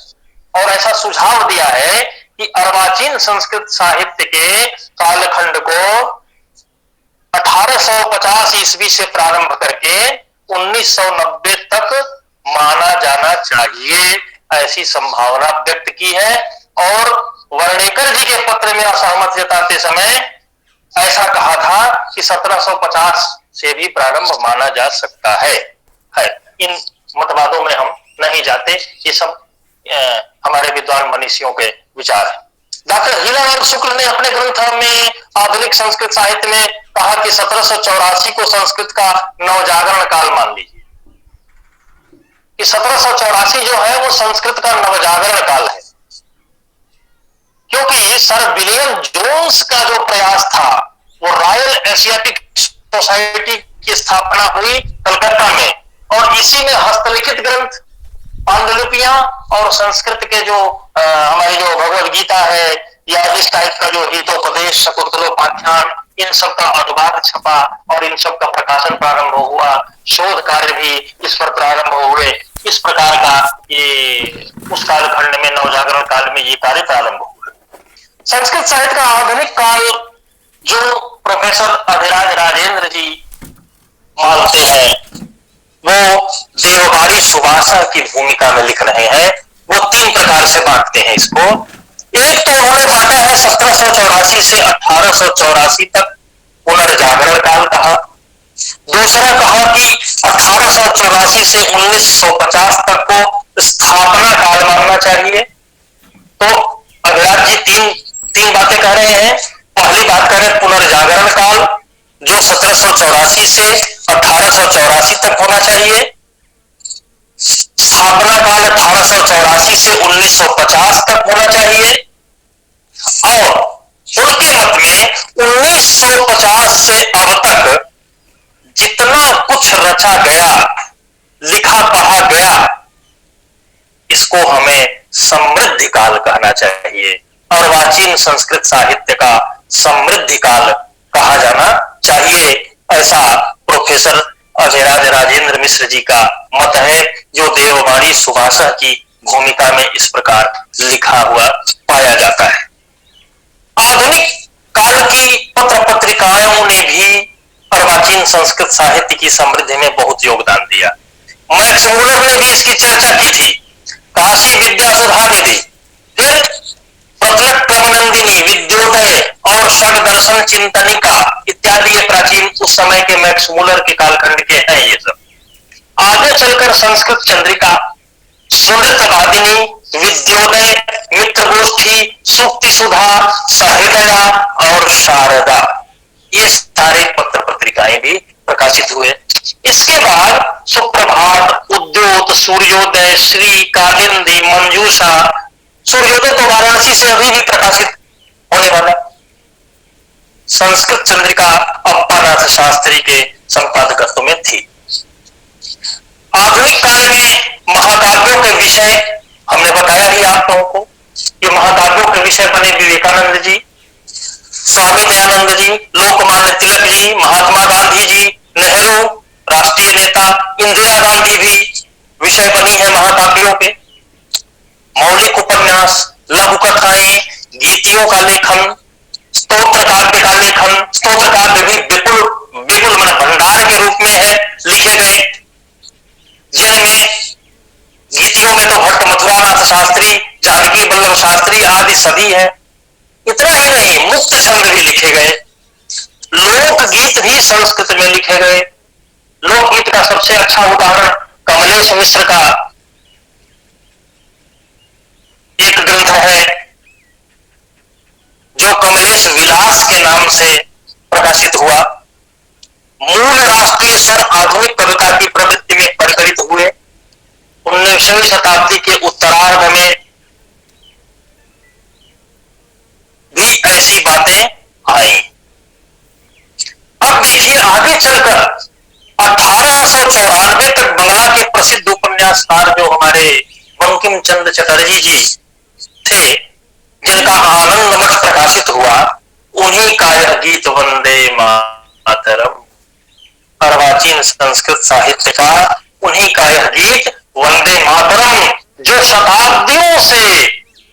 Speaker 2: और ऐसा सुझाव दिया है कि अर्वाचीन संस्कृत साहित्य के कालखंड को 1850 ईस्वी से प्रारंभ करके 1990 तक माना जाना चाहिए, ऐसी संभावना व्यक्त की है। और वर्णेकर जी के पत्र में असहमत जताते समय ऐसा कहा था कि 1750 से भी प्रारंभ माना जा सकता है। इन मतवादों में हम नहीं जाते, ये सब हमारे विद्वान मनीषियों के विचार हैं। डॉक्टर हीरालाल शुक्ल ने अपने ग्रंथ में आधुनिक संस्कृत साहित्य में कहा कि 1784 को संस्कृत का नवजागरण काल मान लीजिए, कि 1784 जो है वो संस्कृत का नवजागरण काल है, क्योंकि सर विलियम जोन्स का जो प्रयास था वो रॉयल एशियाटिक सोसाइटी की स्थापना हुई कलकत्ता में, और इसी में हस्तलिखित ग्रंथ, पांडुलिपियां और संस्कृत के जो हमारी जो भगवद गीता है या इस टाइप का जो हितोपदेश, शकुंतलोपाख्यान, इन सब का अनुवाद छपा और इन सब का प्रकाशन प्रारंभ हुआ, शोध कार्य भी इस पर प्रारंभ हुए। इस प्रकार का ये उस कालखंड में नवजागरण काल में ये कार्य प्रारंभ हुआ। संस्कृत साहित्य का आधुनिक काल जो प्रोफेसर अधिराज राजेंद्र जी मानते हैं वो देववाणी सुभाषा की भूमिका में लिख रहे हैं। वो 3 प्रकार से बांटते हैं इसको। एक तो उन्होंने बांटा है 1784 से 1884 तक पुनर्जागरण काल कहा। दूसरा कहा कि 1884 से 1950 तक को स्थापना काल मानना चाहिए। तो अभिराज जी तीन बातें कह रहे हैं। पहली बात कह रहे हैं पुनर्जागरण काल, जो 1784 से 1884 तक होना चाहिए। स्थापना काल 1884 से 1950 तक होना चाहिए। और उनके मत में 1950 से अब तक जितना कुछ रचा गया, लिखा पढ़ा गया, इसको हमें समृद्धि काल कहना चाहिए। अर्वाचीन संस्कृत साहित्य का समृद्धि काल कहा जाना चाहिए, ऐसा प्रोफेसर अजयराज राजेंद्र मिश्र जी का मत है, जो देववाणी सुभाषा की भूमिका में इस प्रकार लिखा हुआ पाया जाता है। आधुनिक काल की पत्र पत्रिकाओं ने भी अर्वाचीन संस्कृत साहित्य की समृद्धि में बहुत योगदान दिया। मैक्स मूलर ने भी इसकी चर्चा की थी, काशी विद्या सुधा ने दी, फिर प्रतलक क्रमनंदिनी, विद्योदय और षड दर्शन चिंतनिका इत्यादि ये प्राचीन उस समय के मैक्स मूलर के कालखंड के हैं। ये सब आगे चलकर संस्कृत चंद्रिका, स्मृतवादिनी, विद्योदय, मित्रगोष्ठी, सूक्ति सुधा, सहृदया और शारदा, ये सारे पत्र पत्रिकाएं भी प्रकाशित हुए। इसके बाद सुप्रभात, उद्योत, सूर्योदय, श्री, कालिंदी, मंजूषा, सूर्योदय तो वाराणसी से अभी भी प्रकाशित होने वाला। संस्कृत चंद्रिका अप्पानाथ शास्त्री के संपादकत्व में थी। आधुनिक काल में महाकाव्यों के विषय हमने बताया ही आप लोगों को। ये महाकाव्यों के विषय बने विवेकानंद जी, स्वामी दयानंद जी, लोकमान्य तिलक जी, महात्मा गांधी जी, नेहरू राष्ट्रीय नेता, इंदिरा गांधी भी विषय बनी है महाकाव्यों के। मौलिक उपन्यास, लघु कथाएं, गीतियों का लेखन, स्तोत्र काव्य का लेखन, स्तोत्र काव्य भी विपुल मन भंडार के रूप में है लिखे गए, जिनमें गीतियों में तो भट्ट मथुरानाथ शास्त्री, जानकी वल्लभ शास्त्री आदि सभी है। इतना ही नहीं, मुक्त छंद भी लिखे गए, लोकगीत भी संस्कृत में लिखे गए। लोकगीत का सबसे अच्छा उदाहरण कमलेश मिश्र का एक ग्रंथ है जो कमलेश विलास के नाम से प्रकाशित हुआ। मूल राष्ट्रीय स्वर आधुनिक कविता की प्रवृत्ति में परिकलित हुए। 19वीं शताब्दी के उत्तरार्ध में भी ऐसी बातें आई। अब देखिए आगे चलकर 1894 तक बंगाल के प्रसिद्ध उपन्यासकार जो हमारे बंकिम चंद्र चटर्जी जी थे, जिनका आनंद मठ प्रकाशित हुआ, उन्हीं का यह गीत वंदे मातरम अर्वाचीन संस्कृत साहित्य का, उन्हीं का यह गीत वंदे मातरम, जो शताब्दियों से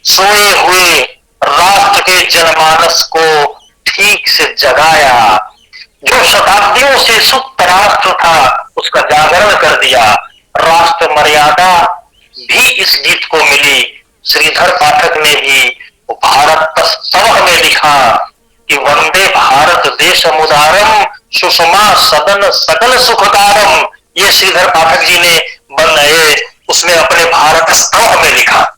Speaker 2: सोए हुए राष्ट्र के जनमानस को ठीक से जगाया, जो शताब्दियों से सुप्त राष्ट्र था उसका जागरण कर दिया। राष्ट्र मर्यादा भी इस गीत को मिली। श्रीधर पाठक ने भी भारत स्तव में लिखा कि वंदे भारत देश मुदारम सुषमा सदन सकल सुखकारम। ये श्रीधर पाठक जी ने बनाए, उसमें अपने भारत स्तव में लिखा।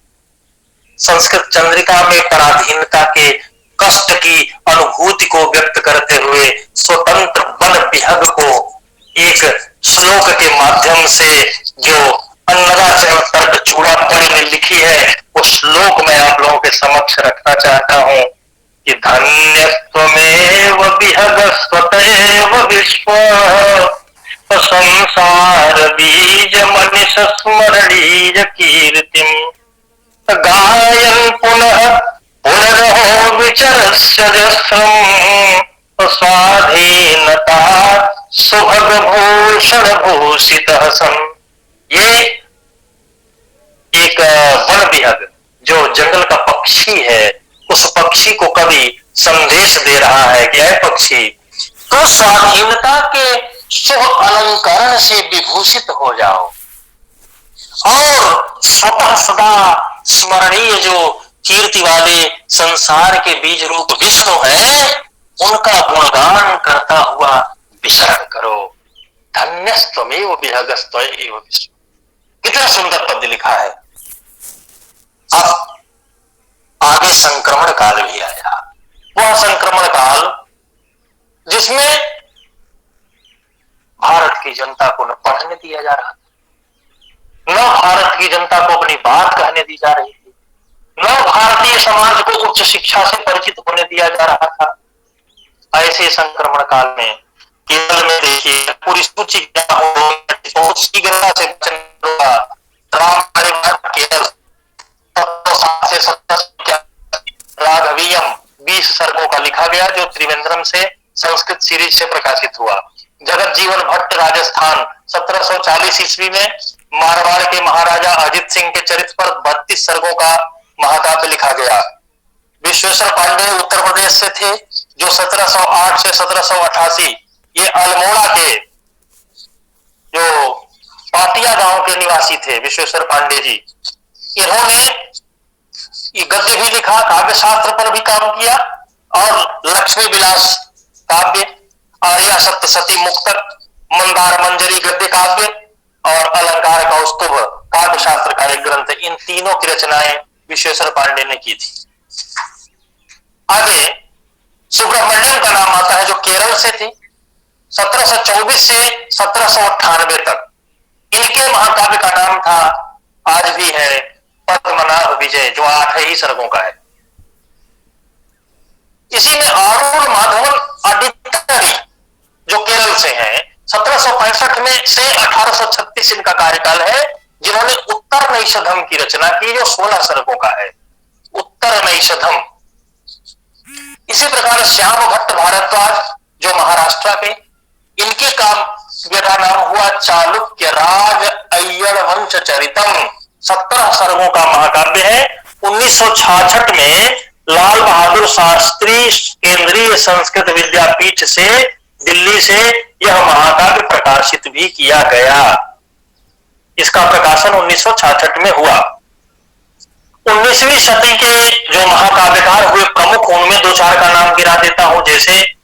Speaker 2: संस्कृत चंद्रिका में पराधीनता के कष्ट की अनुभूति को व्यक्त करते हुए स्वतंत्र वन विहग को एक श्लोक के माध्यम से जो अन्नदाचरण तर्क चूड़ापन ने लिखी है, उस श्लोक में आप लोगों के समक्ष रखना चाहता हूं कि धन्यत्वमेव विहगस्त्वतैव विश्व संसार बीज मनिष स्मरणीय कीर्तिम गायन पुनः पुनरहो विचरस्य जस्रम स्वाधीनता सुभग भूषण भूषित सन। ये एक वन विहग जो जंगल का पक्षी है, उस पक्षी को कवि संदेश दे रहा है कि यह पक्षी तो स्वाधीनता के शुभ अलंकरण से विभूषित हो जाओ और स्वतः सदा स्मरणीय जो कीर्ति वाले संसार के बीज रूप विष्णु है, उनका गुणगान करता हुआ विचरण करो। धन्यस्त्वमेव विहगस्त्वैव विश्व। कितना सुंदर पद लिखा है। अब आगे संक्रमण काल भी आया, वह संक्रमण काल जिसमें भारत की जनता को न पढ़ने दिया जा रहा था, न भारत की जनता को अपनी बात कहने दी जा रही थी, न भारतीय समाज को उच्च शिक्षा से परिचित होने दिया जा रहा था। ऐसे संक्रमण काल में केरल में देखिए, पूरी सूची क्या हो, बहुत शीघ्रता से केरल राघवियम 20 सर्गों का लिखा गया, जो त्रिवेंद्रम से संस्कृत सीरीज से प्रकाशित हुआ। जगत जीवन भट्ट राजस्थान 1740 ईस्वी में मारवाड़ के महाराजा अजित सिंह के चरित्र पर 32 सर्गों का महाकाव्य लिखा गया। विश्वेश्वर पांडे उत्तर प्रदेश से थे, जो 1708 से 1788 ये अल्मोड़ा के जो पाटिया गांव के निवासी थे। विश्वेश्वर पांडे जी, इन्होंने ये गद्य भी लिखा, काव्य शास्त्र पर भी काम किया और लक्ष्मी विलास काव्य, आर्या सप्तशती मुक्तक, मंदार मंजरी गद्य काव्य और अलंकार कौस्तुभ काव्य शास्त्र का एक ग्रंथ, इन तीनों की रचनाएं विश्वेश्वर पांडे ने की थी। आगे सुब्रमण्यम का नाम आता है, जो केरल से थी। 1724 से 1798 तक इनके महाकाव्य का नाम था, आज भी है, पद्मनाभ विजय, जो 8 ही सर्गों का है। इसी में आरूढ़ माधवन आदित्यरी जो केरल से हैं, 1765 में से 1836 इनका कार्यकाल है, जिन्होंने उत्तर नैषधम की रचना की, जो 16 सर्गों का है। उत्तर नैषधम। इसी प्रकार श्याम भट्ट भारद्वाज जो महाराष्ट्र के, इनके काव्य का नाम हुआ चालुक्य राज अय्यर वंश चरितम, 17 सर्गों का महाकाव्य है। 1966 में लाल बहादुर शास्त्री केंद्रीय संस्कृत विद्यापीठ से, दिल्ली से यह महाकाव्य प्रकाशित भी किया गया। इसका प्रकाशन 1966 में हुआ। 19वीं सदी के जो महाकाव्यकार हुए प्रमुख, उनमें 2-4 का नाम गिरा देता हूं। जैसे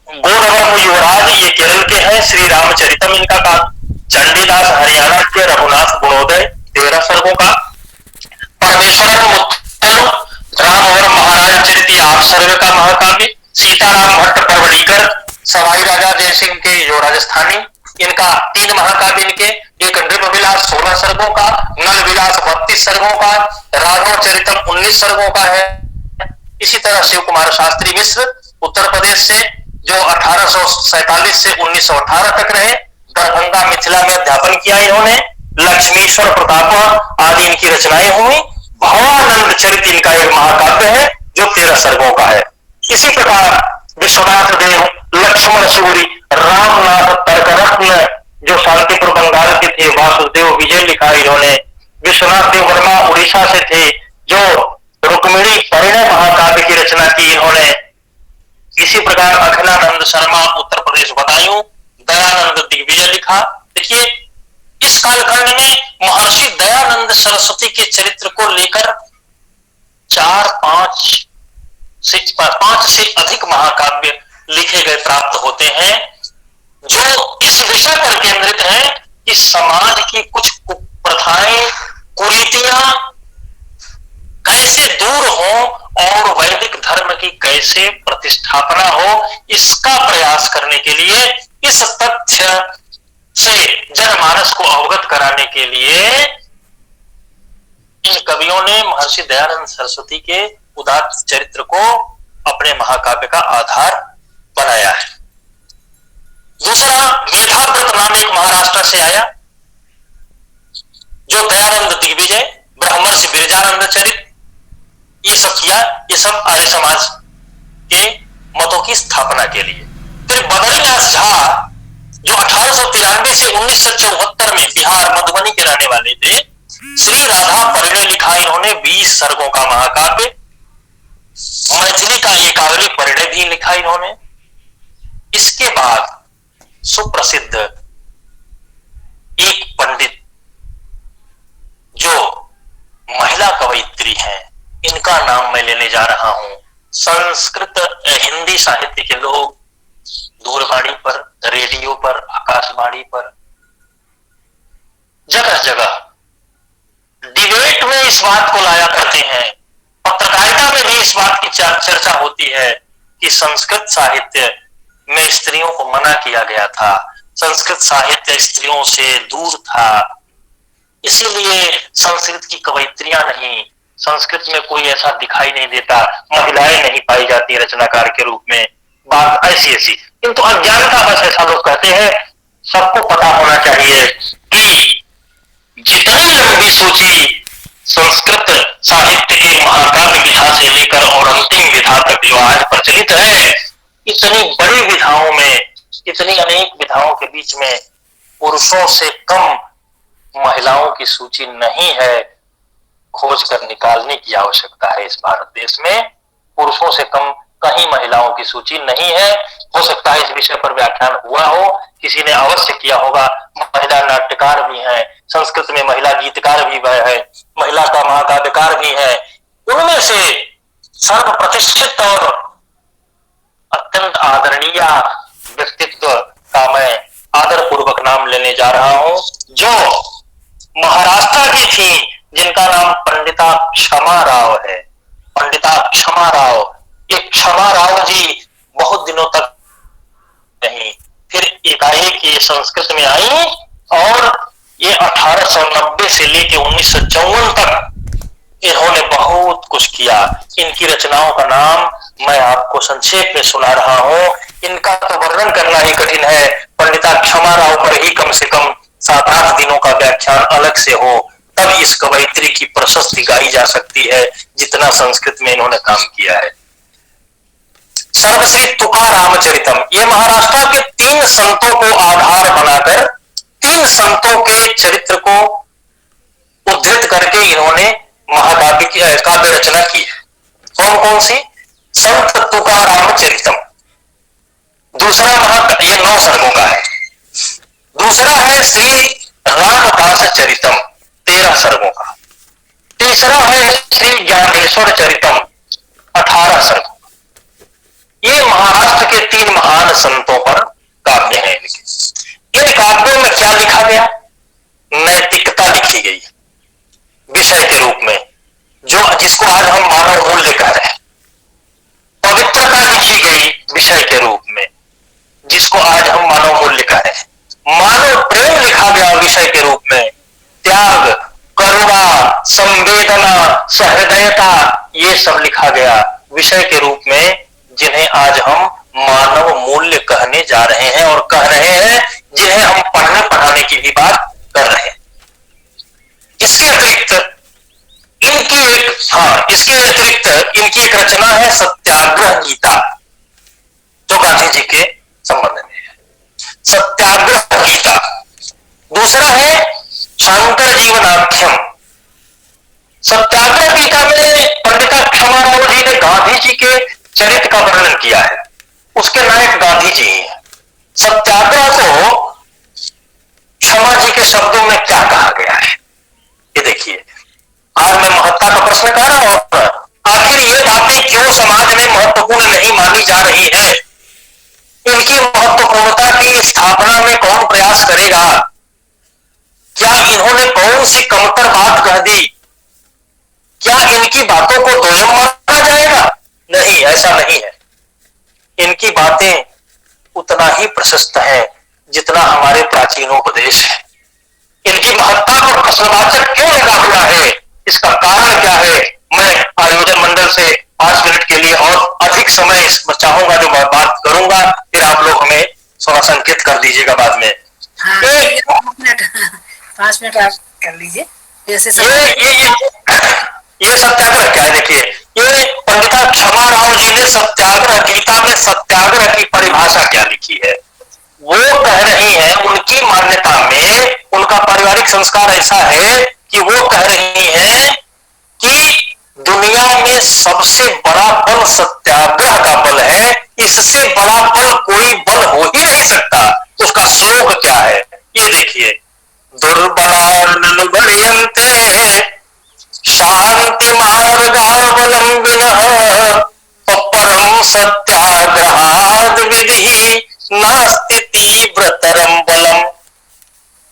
Speaker 2: गोरवर्म युवराज, ये केरल के हैं, श्री रामचरितम इनका काव्य। चंडीदास हरियाणा के, रघुनाथ गुणोदय 13 सर्गों का। परमेश्वरम उत्तम रामवर्म महाराज चरित 8 सर्ग का महाकाव्य। सीताराम भट्ट परवड़ीकर, सवाई राजा जयसिंह के जो राजस्थानी, इनका 3 महाकाव्य इनके। एक नृप विलास 16 सर्गों का, नल विलास 32 सर्गों का, राघव चरितम 19 सर्गों का है। इसी तरह शिव कुमार शास्त्री मिश्र उत्तर प्रदेश से, जो 1847 से 1918 तक रहे, दरभंगा मिथिला में अध्यापन किया इन्होंने। लक्ष्मीश्वर प्रताप आदि इनकी रचनाएं हुई। भवानंद चरित इनका एक महाकाव्य है, जो 13 सर्गों का है। इसी प्रकार विश्वनाथ देव, लक्ष्मण सूरी रामनाथ तर्करत्न जो शांतिपुर बंगाल के थे, वासुदेव विजय लिखा इन्होंने, विश्वनाथ देव वर्मा उड़ीसा से थे जो रुक्मिणी परिणय महाकाव्य की रचना की इन्होंने। इसी प्रकार अखिलानंद शर्मा उत्तर प्रदेश बदायूं, दयानंद दिग्विजय लिखा। देखिए इस कालखंड में महर्षि दयानंद सरस्वती के चरित्र को लेकर 5 से अधिक महाकाव्य लिखे गए प्राप्त होते हैं, जो इस विषय पर केंद्रित है कि समाज की कुछ कुप्रथाएं, कुरीतियां कैसे दूर हो और वैदिक धर्म की कैसे प्रतिष्ठापना हो, इसका प्रयास करने के लिए, इस तथ्य से जनमानस को अवगत कराने के लिए इन कवियों ने महर्षि दयानंद सरस्वती के उदात्त चरित्र को अपने महाकाव्य का आधार बनाया है। दूसरा, मेधाव्रत नाम एक महाराष्ट्र से आया जो दयानंद दिग्विजय, ब्रह्मर्षि बिरजानंद चरित, ये सब किया। ये सब आर्य समाज के मतों की स्थापना के लिए। फिर बद्रीनाथ झा जो 1893 से 1974 में बिहार मधुबनी के रहने वाले थे, श्री राधा परिणय लिखा इन्होंने, 20 सर्गों का महाकाव्य। मैथिली का एकावली परिणय भी लिखा इन्होंने। इसके बाद सुप्रसिद्ध एक पंडित जो महिला कवयित्री हैं, इनका नाम मैं लेने जा रहा हूं। संस्कृत हिंदी साहित्य के लोग दूरवाणी पर, रेडियो पर, आकाशवाणी पर, जगह जगह डिबेट में इस बात को लाया करते हैं, पत्रकारिता में भी इस बात की चर्चा होती है कि संस्कृत साहित्य में स्त्रियों को मना किया गया था, संस्कृत साहित्य स्त्रियों से दूर था, इसीलिए संस्कृत की कवयित्रियां नहीं, संस्कृत में कोई ऐसा दिखाई नहीं देता, महिलाएं नहीं पाई जाती रचनाकार के रूप में, बात ऐसी। किंतु अज्ञानता बस ऐसा लोग कहते हैं। सबको पता होना चाहिए कि जितनी लंबी सूची संस्कृत साहित्य के महाकाव्य विधा से लेकर और अंतिम विधा तक जो आज प्रचलित है, इतनी बड़ी विधाओं में, इतनी अनेक विधाओं के बीच में पुरुषों से कम महिलाओं की सूची नहीं है। खोज कर निकालने की आवश्यकता है। इस भारत देश में पुरुषों से कम कहीं महिलाओं की सूची नहीं है। हो सकता है इस विषय पर व्याख्यान हुआ हो, किसी ने अवश्य किया होगा। महिला नाट्यकार भी हैं, संस्कृत में महिला गीतकार भी है, महिला का महाकाव्यकार भी है। उनमें से सर्वप्रतिष्ठित और अत्यंत आदरणीय व्यक्तित्व का मैं आदर पूर्वक नाम लेने जा रहा हूं, जो महाराष्ट्र की थी, जिनका नाम पंडिता क्षमा राव है। पंडिता क्षमा राव, एक क्षमा राव जी बहुत दिनों तक नहीं, फिर एकाएक ये संस्कृत में आई और ये 1890 से लेकर 1954 तक इन्होंने बहुत कुछ किया। इनकी रचनाओं का नाम मैं आपको संक्षेप में सुना रहा हूं। इनका तो वर्णन करना ही कठिन है। पंडिता क्षमा राव पर ही कम से कम 7-8 दिनों का व्याख्यान अलग से हो, तब इस कवयित्री की प्रशस्ति गाई जा सकती है, जितना संस्कृत में इन्होंने काम किया है। सर्वश्री तुकारामचरितम, ये महाराष्ट्र के 3 संतों को आधार बनाकर 3 संतों के चरित्र को उद्धृत करके इन्होंने महाकाव्य की काव्य रचना की है। कौन कौन सी? संत तुकारामचरितम, दूसरा ये 9 सर्गों का है। दूसरा है श्री रामदास चरितम, 13 सर्गों का। तीसरा है श्री ज्ञानेश्वर चरितम, 18 सर्गों का। ये महाराष्ट्र के 3 महान संतों पर काव्य हैं इनके। इन काव्यों में क्या लिखा गया? नैतिकता लिखी गई विषय के रूप में, जिसको आज हम मानव मूल्य कह रहे हैं। पवित्रता लिखी गई विषय के रूप में, जिसको आज हम मानव मूल्य कह रहे हैं। मानव प्रेम लिखा गया विषय के रूप में। त्याग, करुणा, संवेदना, सहृदयता, ये सब लिखा गया विषय के रूप में, जिन्हें आज हम मानव मूल्य कहने जा रहे हैं और कह रहे हैं, जिन्हें हम पढ़ने पढ़ाने की भी बात कर रहे हैं। इसके अतिरिक्त इनकी एक रचना है सत्याग्रह गीता, जो गांधी जी के संबंध में है। सत्याग्रह गीता। दूसरा है शंकर जीवनाख्यम। सत्याग्रह गीता में पंडिता क्षमाराव जी ने गांधी जी के चरित्र का वर्णन किया है। उसके नायक गांधी जी हैं। सत्याग्रह को क्षमा जी के शब्दों में क्या कहा गया है, ये देखिए। आज मैं महत्ता का प्रश्न कर रहा हूं, आखिर ये बातें क्यों समाज में महत्वपूर्ण नहीं मानी जा रही है? इनकी महत्वपूर्णता की स्थापना में कौन प्रयास करेगा? क्या इन्होंने कौन सी कमतर बात कह दी? क्या इनकी बातों को दोयम माना जाएगा? नहीं, ऐसा नहीं है। इनकी बातें उतना ही प्रशस्त है जितना हमारे प्राचीनोपदेश है। इनकी महत्ता पर प्रश्नवाचक क्यों लगा हुआ है, इसका कारण क्या है? मैं आयोजन मंडल से 5 मिनट के लिए और अधिक समय चाहूंगा जो मैं बात करूंगा, फिर आप लोग हमें थोड़ा संकेत कर दीजिएगा बाद में।
Speaker 3: हाँ, 5 मिनट आप कर लीजिए। जैसे
Speaker 2: ये सत्याग्रह क्या है? देखिए, ये पंडिता क्षमाराव जी ने सत्याग्रह गीता में सत्याग्रह की परिभाषा क्या लिखी है? वो कह रही है, उनकी मान्यता में उनका पारिवारिक संस्कार ऐसा है कि वो कह रही है कि दुनिया में सबसे बड़ा बल सत्याग्रह का बल है, इससे बड़ा बल कोई बल हो ही नहीं सकता। उसका श्लोक क्या है ये देखिए, दुर्बलानुगण्यन्ते शांति मार्गावलंबिनः परम सत्याग्रहाद विधि नास्ति तीव्रतरम बलम।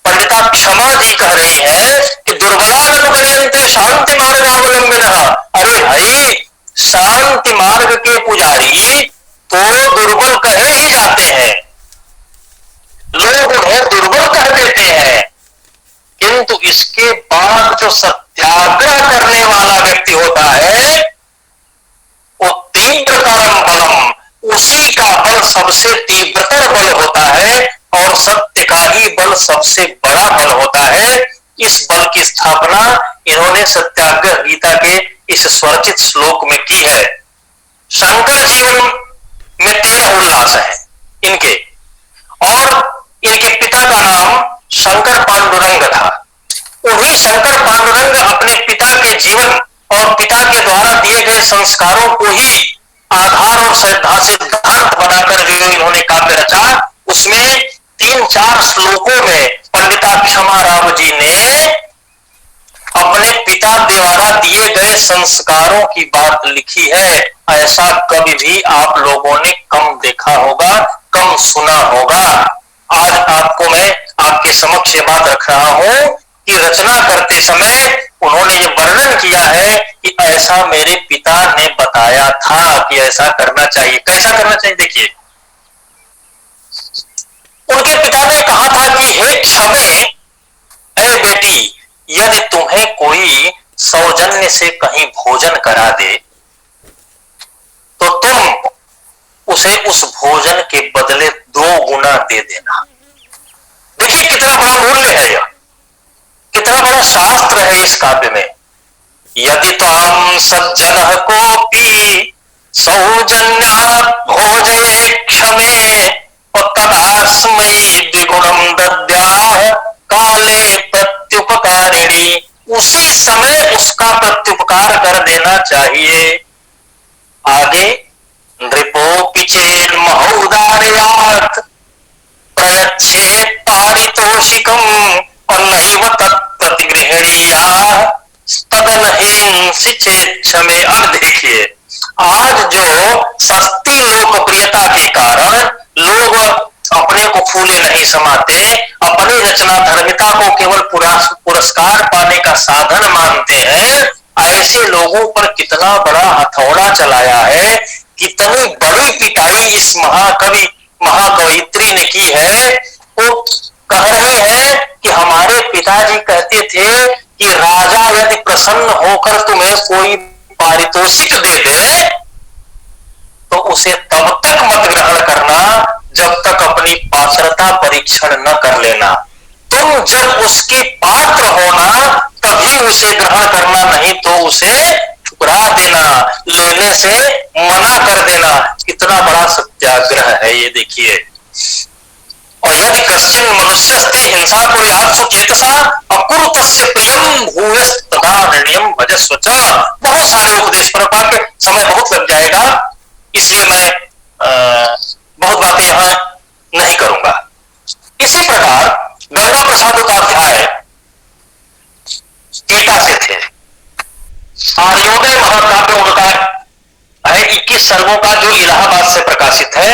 Speaker 2: पंडिता क्षमा जी कह रही है कि दुर्बलानुगण्यन्ते शांति मार्गावलंबिनः। अरे भाई, शांति मार्ग के पुजारी तो दुर्बल कहे ही जाते हैं, लोग उन्हें दुर्बल कह देते हैं, किंतु इसके बाद जो सत्याग्रह करने वाला व्यक्ति होता है वो तीव्रतरम बलम, उसी का बल सबसे तीव्रतर बल होता है और सत्य का ही बल सबसे बड़ा बल होता है। इस बल की स्थापना इन्होंने सत्याग्रह गीता के इस स्वरचित श्लोक में की है। शंकर जीवन में 13 उल्लास है इनके, और इनके पिता का नाम शंकर पांडुरंग था। उन्हीं शंकर पांडुरंग अपने पिता के जीवन और पिता के द्वारा दिए गए संस्कारों को ही आधार और श्रद्धा सिद्धांत बनाकर जो इन्होंने काव्य रचा, उसमें 3-4 श्लोकों में पंडिता क्षमाराव जी ने अपने पिता द्वारा दिए गए संस्कारों की बात लिखी है। ऐसा कभी भी आप लोगों ने कम देखा होगा, कम सुना होगा। आज आपको मैं आपके समक्ष ये बात रख रहा हूं कि रचना करते समय उन्होंने ये वर्णन किया है कि ऐसा मेरे पिता ने बताया था कि ऐसा करना चाहिए। कैसा करना चाहिए? देखिए, उनके पिता ने कहा था कि हे क्षमे, ऐ बेटी, यदि तुम्हें कोई सौजन्य से कहीं भोजन करा दे तो तुम उसे उस भोजन के बदले 2 गुना दे देना। देखिए कितना बड़ा मूल्य है यह, कितना बड़ा शास्त्र है इस काव्य में। यदि त्वाम सज्जनः कोपि सौजन्यात् भोजये क्षमे तदास्मै द्विगुणं दद्याः काले प्रत्युपकारिणी। उसी समय उसका प्रत्युपकार कर देना चाहिए। आगे, नृपोऽपि चेन्महौदार्यात् प्रयच्छेत् पारितोषिकम् नैव तत्प्रतिगृह्णीयाः तदनहिंसि चेच्छमे। अब देखिए, आज जो सस्ती लोकप्रियता के कारण लोग अपने को फूले नहीं समाते, अपनी रचना धर्मिता को केवल पुरस्कार पाने का साधन मानते हैं, ऐसे लोगों पर कितना बड़ा हथौड़ा चलाया है, कितनी बड़ी पिटाई इस महाकवि महाकवयित्री ने की है। वो कह रहे हैं कि हमारे पिताजी कहते थे कि राजा यदि प्रसन्न होकर तुम्हें कोई पारितोषिक दे दे तो उसे तब तक मत ग्रहण करना जब तक अपनी पात्रता परीक्षण न कर लेना। तुम जब उसके पात्र होना तभी उसे ग्रहण करना, नहीं तो उसे ठुकरा देना, लेने से मना कर देना। कितना बड़ा सत्याग्रह है ये देखिए। और यदि कश्चिन मनुष्यस्ते हिंसा कुर्यात् सुचेतसा अकुरुतस्य प्रियम भूयस्तदा हृदयम भजस्व च। बहुत सारे उपदेश पर वाक्य, समय बहुत लग जाएगा, इसलिए मैं बहुत बातें यहां नहीं करूंगा। इसी प्रकार गंगा प्रसाद उपाध्याय एटा से थे। आर्योदय महाकाव्य उनका है 21 सर्गों का, जो इलाहाबाद से प्रकाशित है।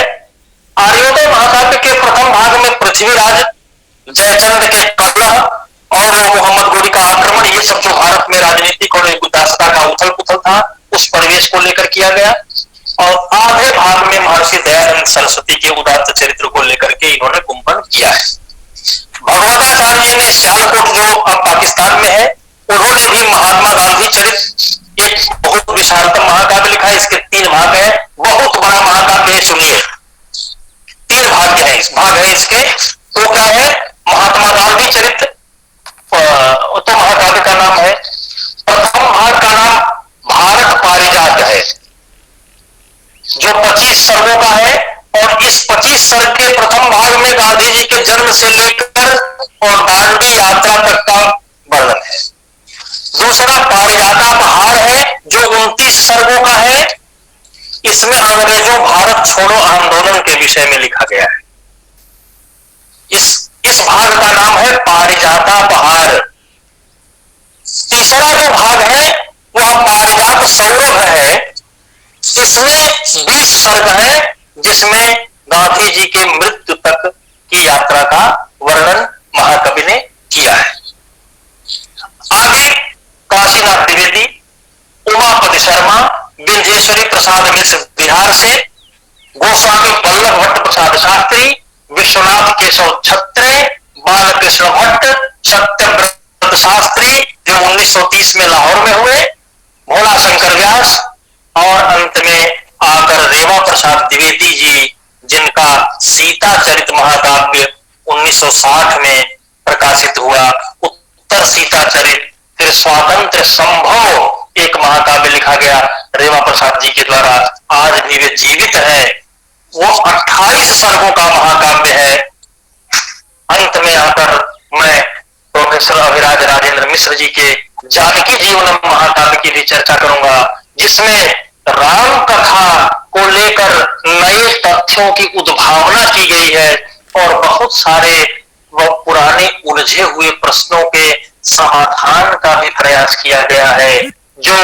Speaker 2: आर्योदय महाकाव्य के प्रथम भाग में पृथ्वीराज, जयचंद के कलह और मोहम्मद गोरी का आक्रमण, ये सब जो भारत में राजनीतिक और उदासता का उथल पुथल था, उस परिवेश को लेकर किया गया। और आधे भाग में महर्षि दयानंद सरस्वती के उदात्त चरित्र को लेकर के इन्होंने कुंभन किया है। भगवताचार्य ने सियालकोट, जो अब पाकिस्तान में है, उन्होंने भी महात्मा गांधी चरित एक बहुत विशालतम महाकाव्य लिखा है। इसके 3 भाग है, बहुत बड़ा महाकाव्य है, सुनिए। 3 भाग है, भाग है इसके। तो क्या है? महात्मा गांधी चरित्र तो महाकाव्य का नाम है। प्रथम भाग का नाम भारत पारिजात है, जो 25 सर्गों का है। और इस 25 सर्ग के प्रथम भाग में गांधी जी के जन्म से लेकर और दांडी यात्रा तक का वर्णन है। दूसरा पारिजाता बहार है, जो 29 सर्गों का है। इसमें अंग्रेजों भारत छोड़ो आंदोलन के विषय में लिखा गया है। इस भाग का नाम है पारिजाता बहार। तीसरा जो भाग है वह पारिजात सौरभ है। इसमें 20 सर्ग है, जिसमें गांधी जी के मृत्यु तक की यात्रा का वर्णन महाकवि ने किया है। आगे काशीनाथ द्विवेदी, उमापति शर्मा, विंध्येश्वरी प्रसाद मिश्र बिहार से, गोस्वामी वल्लभ भट्ट प्रसाद शास्त्री, विश्वनाथ केशव छत्रे, बालकृष्ण भट्ट, सत्यव्रत शास्त्री, जो 1930 में लाहौर में हुए, भोला शंकर व्यास, और अंत में आकर रेवा प्रसाद द्विवेदी जी, जिनका सीता चरित महाकाव्य 1960 में प्रकाशित हुआ। उत्तर सीता चरित, फिर स्वातंत्र संभव एक महाकाव्य लिखा गया रेवा प्रसाद जी के द्वारा, आज भी वे जीवित है। वो 28 सर्गों का महाकाव्य है। अंत में आकर मैं प्रोफेसर अभिराज राजेंद्र मिश्र जी के जानकी जीवनम महाकाव्य की भी चर्चा करूंगा, जिसमें राम कथा को लेकर नए तथ्यों की उद्भावना की गई है और बहुत सारे वह पुराने उलझे हुए प्रश्नों के समाधान का भी प्रयास किया गया है। जो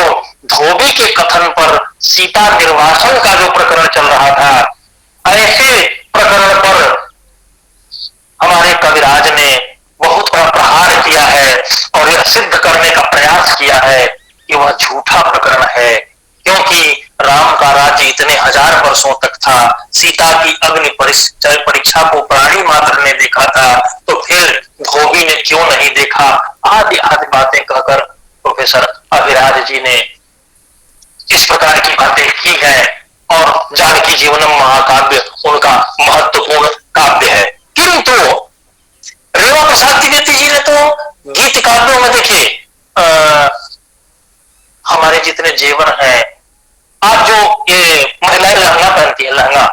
Speaker 2: धोबी के कथन पर सीता निर्वासन का जो प्रकरण चल रहा था, ऐसे प्रकरण पर हमारे कविराज ने बहुत बड़ा प्रहार किया है और यह सिद्ध करने का प्रयास किया है कि वह झूठा प्रकरण है, क्योंकि राम का राज्य इतने 1000 वर्षों तक था। सीता की अग्नि परीक्षा को प्राणी मात्र ने देखा था, तो फिर धोबी ने क्यों नहीं देखा? आदि आदि बातें कहकर प्रोफेसर अभिराज जी ने इस प्रकार की बातें की है और जानकी जीवनम महाकाव्य उनका महत्वपूर्ण काव्य है। किंतु रेवा प्रसाद द्विवेदी जी ने तो गीत काव्यों में देखिए, हमारे जितने जेवर हैं, आज जो ये महिलाएं लहंगा पहनती है, लहंगा,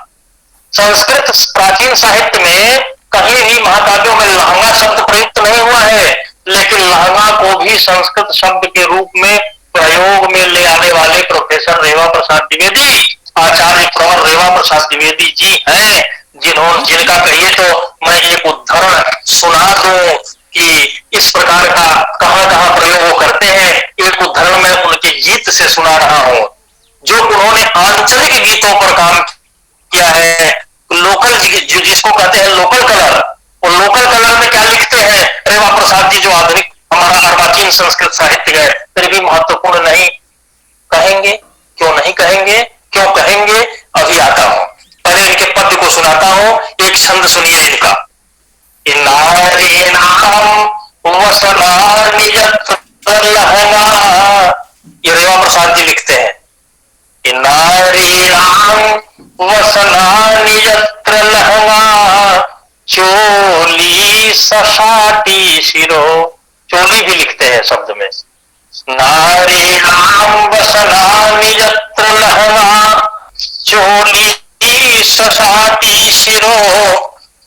Speaker 2: संस्कृत प्राचीन साहित्य में कहीं भी महाकाव्यों में लहंगा शब्द प्रयुक्त नहीं हुआ है, लेकिन लहंगा को भी संस्कृत शब्द के रूप में प्रयोग में ले आने वाले प्रोफेसर रेवा प्रसाद द्विवेदी, आचार्य प्रवर रेवा प्रसाद द्विवेदी जी हैं, जिनका कहिए तो मैं एक उदाहरण सुना दूं कि इस प्रकार का कहां कहां प्रयोग वो करते हैं। एक उदाहरण मैं उनके गीत से सुना रहा हूं, जो उन्होंने आंचलिक गीतों पर काम किया है। लोकल, जिसको कहते हैं लोकल कलर, और लोकल कलर में क्या लिखते हैं रेवा प्रसाद जी, जो आधुनिक हमारा अर्वाचीन संस्कृत साहित्य है, फिर भी महत्वपूर्ण नहीं कहेंगे? क्यों नहीं कहेंगे? क्यों कहेंगे? अभी आता हूं, पहले इनके पद्य को सुनाता हूं। एक छंद सुनिए इनका। नारी नाम वसना निज लहंगा, ये रेवा प्रसाद जी लिखते हैं। नारी नाम वसना निजत्र लहंगा, चोली ससाटी शिरो, चोली भी लिखते हैं शब्द में। नारी नाम वसना निजत्र लहंगा, चोली ससाटी शिरो,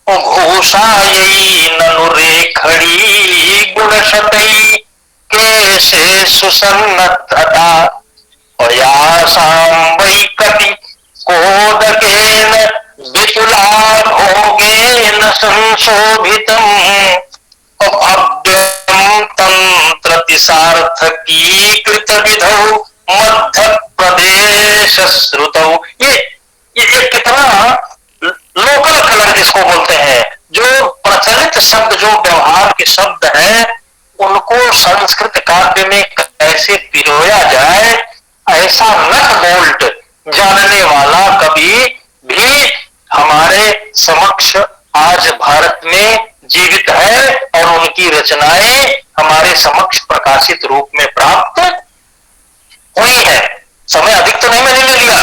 Speaker 2: घूषायई ननु रेखड़ी गुण शतई कैसे सुसन्नद्धता अयासां वै कपि कोदकेन विपुला भोगेन संशोभितम् अभव्यं तंत्रति सार्थकीकृत विधौ मध्य प्रदेश श्रुतौ। ये कितना लोकल कलर जिसको बोलते हैं, जो प्रचलित शब्द, जो व्यवहार के शब्द हैं, उनको संस्कृत काव्य में कैसे पिरोया जाए, ऐसा नट बोल्ट जानने वाला कवि भी हमारे समक्ष आज भारत में जीवित है और उनकी रचनाएं हमारे समक्ष प्रकाशित रूप में प्राप्त हुई है। समय अधिक तो नहीं मैंने ले लिया?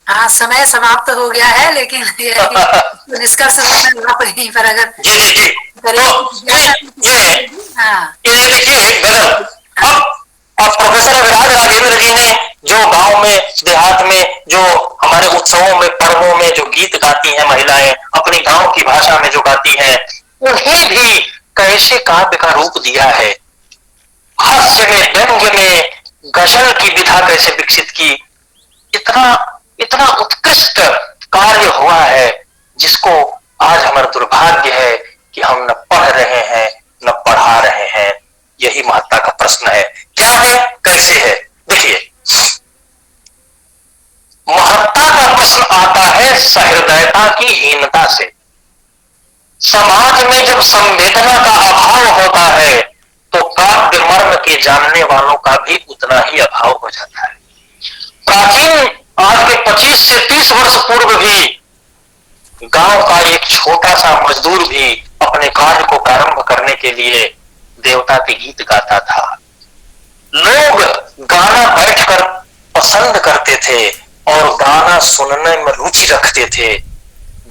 Speaker 3: हाँ, समय समाप्त हो गया है, लेकिन निष्कर्ष आप यहीं पर अगर
Speaker 2: जी जी जी तो ये देखिए गजल। अब प्रोफेसर विराज राजेंद्र जी ने जो गांव में, देहात में, जो हमारे उत्सवों में, पर्वों में जो गीत गाती हैं महिलाएं, अपनी गांव की भाषा में जो गाती हैं, उन्हें भी कैसे काव्य का रूप दिया है। हास्य में, व्यंग्य में गजल की विधा कैसे विकसित की। इतना उत्कृष्ट कार्य हुआ है, जिसको आज हमारा दुर्भाग्य है कि हम न पढ़ रहे हैं न पढ़ा रहे हैं। यही महत्ता का प्रश्न है। क्या है, कैसे है? देखिए, महत्ता का प्रश्न आता है सहृदयता की हीनता से। समाज में जब संवेदना का अभाव होता है तो काव्य मर्म के जानने वालों का भी उतना ही अभाव हो जाता है। प्राचीन, आज के 25 से 30 वर्ष पूर्व भी गांव का एक छोटा सा मजदूर भी अपने कार्य को प्रारंभ करने के लिए देवता के गीत गाता था। लोग गाना बैठकर पसंद करते थे और गाना सुनने में रुचि रखते थे।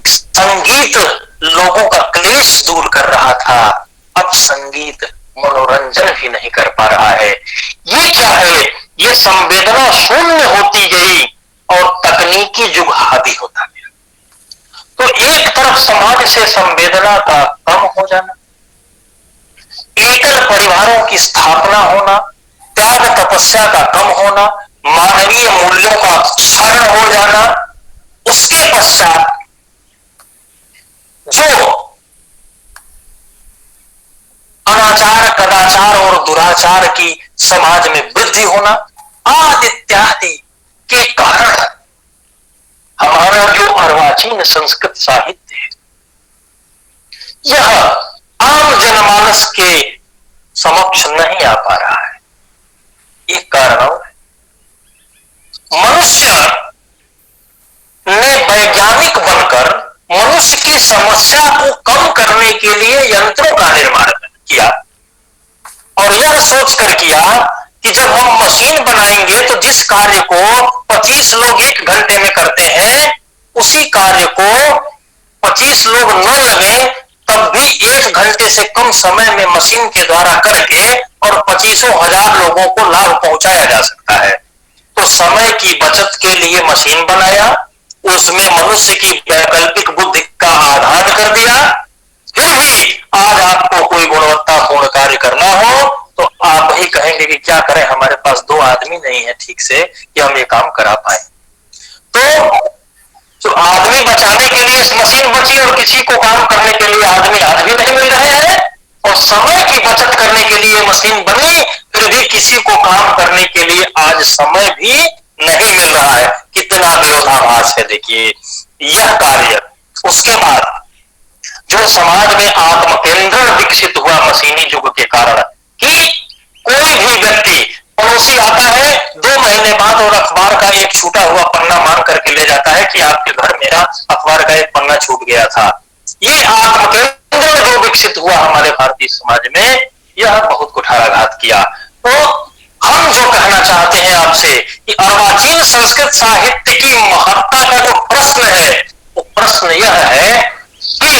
Speaker 2: संगीत लोगों का क्लेश दूर कर रहा था। अब संगीत मनोरंजन भी नहीं कर पा रहा है। ये क्या है? ये संवेदना शून्य होती गई और तकनीकी युग हावी होता गया। तो एक तरफ समाज से संवेदना का कम हो जाना, एकल परिवारों की स्थापना होना, त्याग तपस्या का कम होना, मानवीय मूल्यों का क्षरण हो जाना, उसके पश्चात जो अनाचार, कदाचार और दुराचार की समाज में वृद्धि होना आदि इत्यादि के कारण हमारा जो अर्वाचीन संस्कृत साहित्य है, यह आम जनमानस के समक्ष नहीं आ पा रहा है। एक कारण और है, मनुष्य ने वैज्ञानिक बनकर मनुष्य की समस्या को कम करने के लिए यंत्रों का निर्माण किया और यह सोचकर किया कि जब हम मशीन बनाएंगे तो जिस कार्य को 25 लोग 1 घंटे में करते हैं, उसी कार्य को 25 लोग न लगे तब भी 1 घंटे से कम समय में मशीन के द्वारा करके और 25,000 लोगों को लाभ पहुंचाया जा सकता है। तो समय की बचत के लिए मशीन बनाया, उसमें मनुष्य की वैकल्पिक बुद्धि का आधान कर दिया। फिर भी आज आपको कोई गुणवत्तापूर्ण कार्य करना हो तो आप ही कहेंगे कि क्या करें, हमारे पास 2 आदमी नहीं है ठीक से कि हम ये काम करा पाए। तो आदमी बचाने के लिए मशीन बची और किसी को काम करने के लिए आदमी आज भी नहीं मिल रहे हैं, और समय की बचत करने के लिए मशीन बनी, फिर भी किसी को काम करने के लिए आज समय भी नहीं मिल रहा है। कितना विरोधाभास है देखिए यह कार्य। उसके बाद जो समाज में आत्मकेंद्रण विकसित हुआ मशीनी युग के कारण कि कोई भी व्यक्ति, पड़ोसी आता है 2 महीने बाद और अखबार का एक छूटा हुआ पन्ना मांग करके ले जाता है कि आपके घर मेरा अखबार का एक पन्ना छूट गया था। ये आत्मकेंद्रण जो विकसित हुआ हमारे भारतीय समाज में, यह बहुत कुठाराघात किया। तो हम जो कहना चाहते हैं आपसे कि अर्वाचीन संस्कृत साहित्य की महत्ता का जो प्रश्न है, वो प्रश्न यह है कि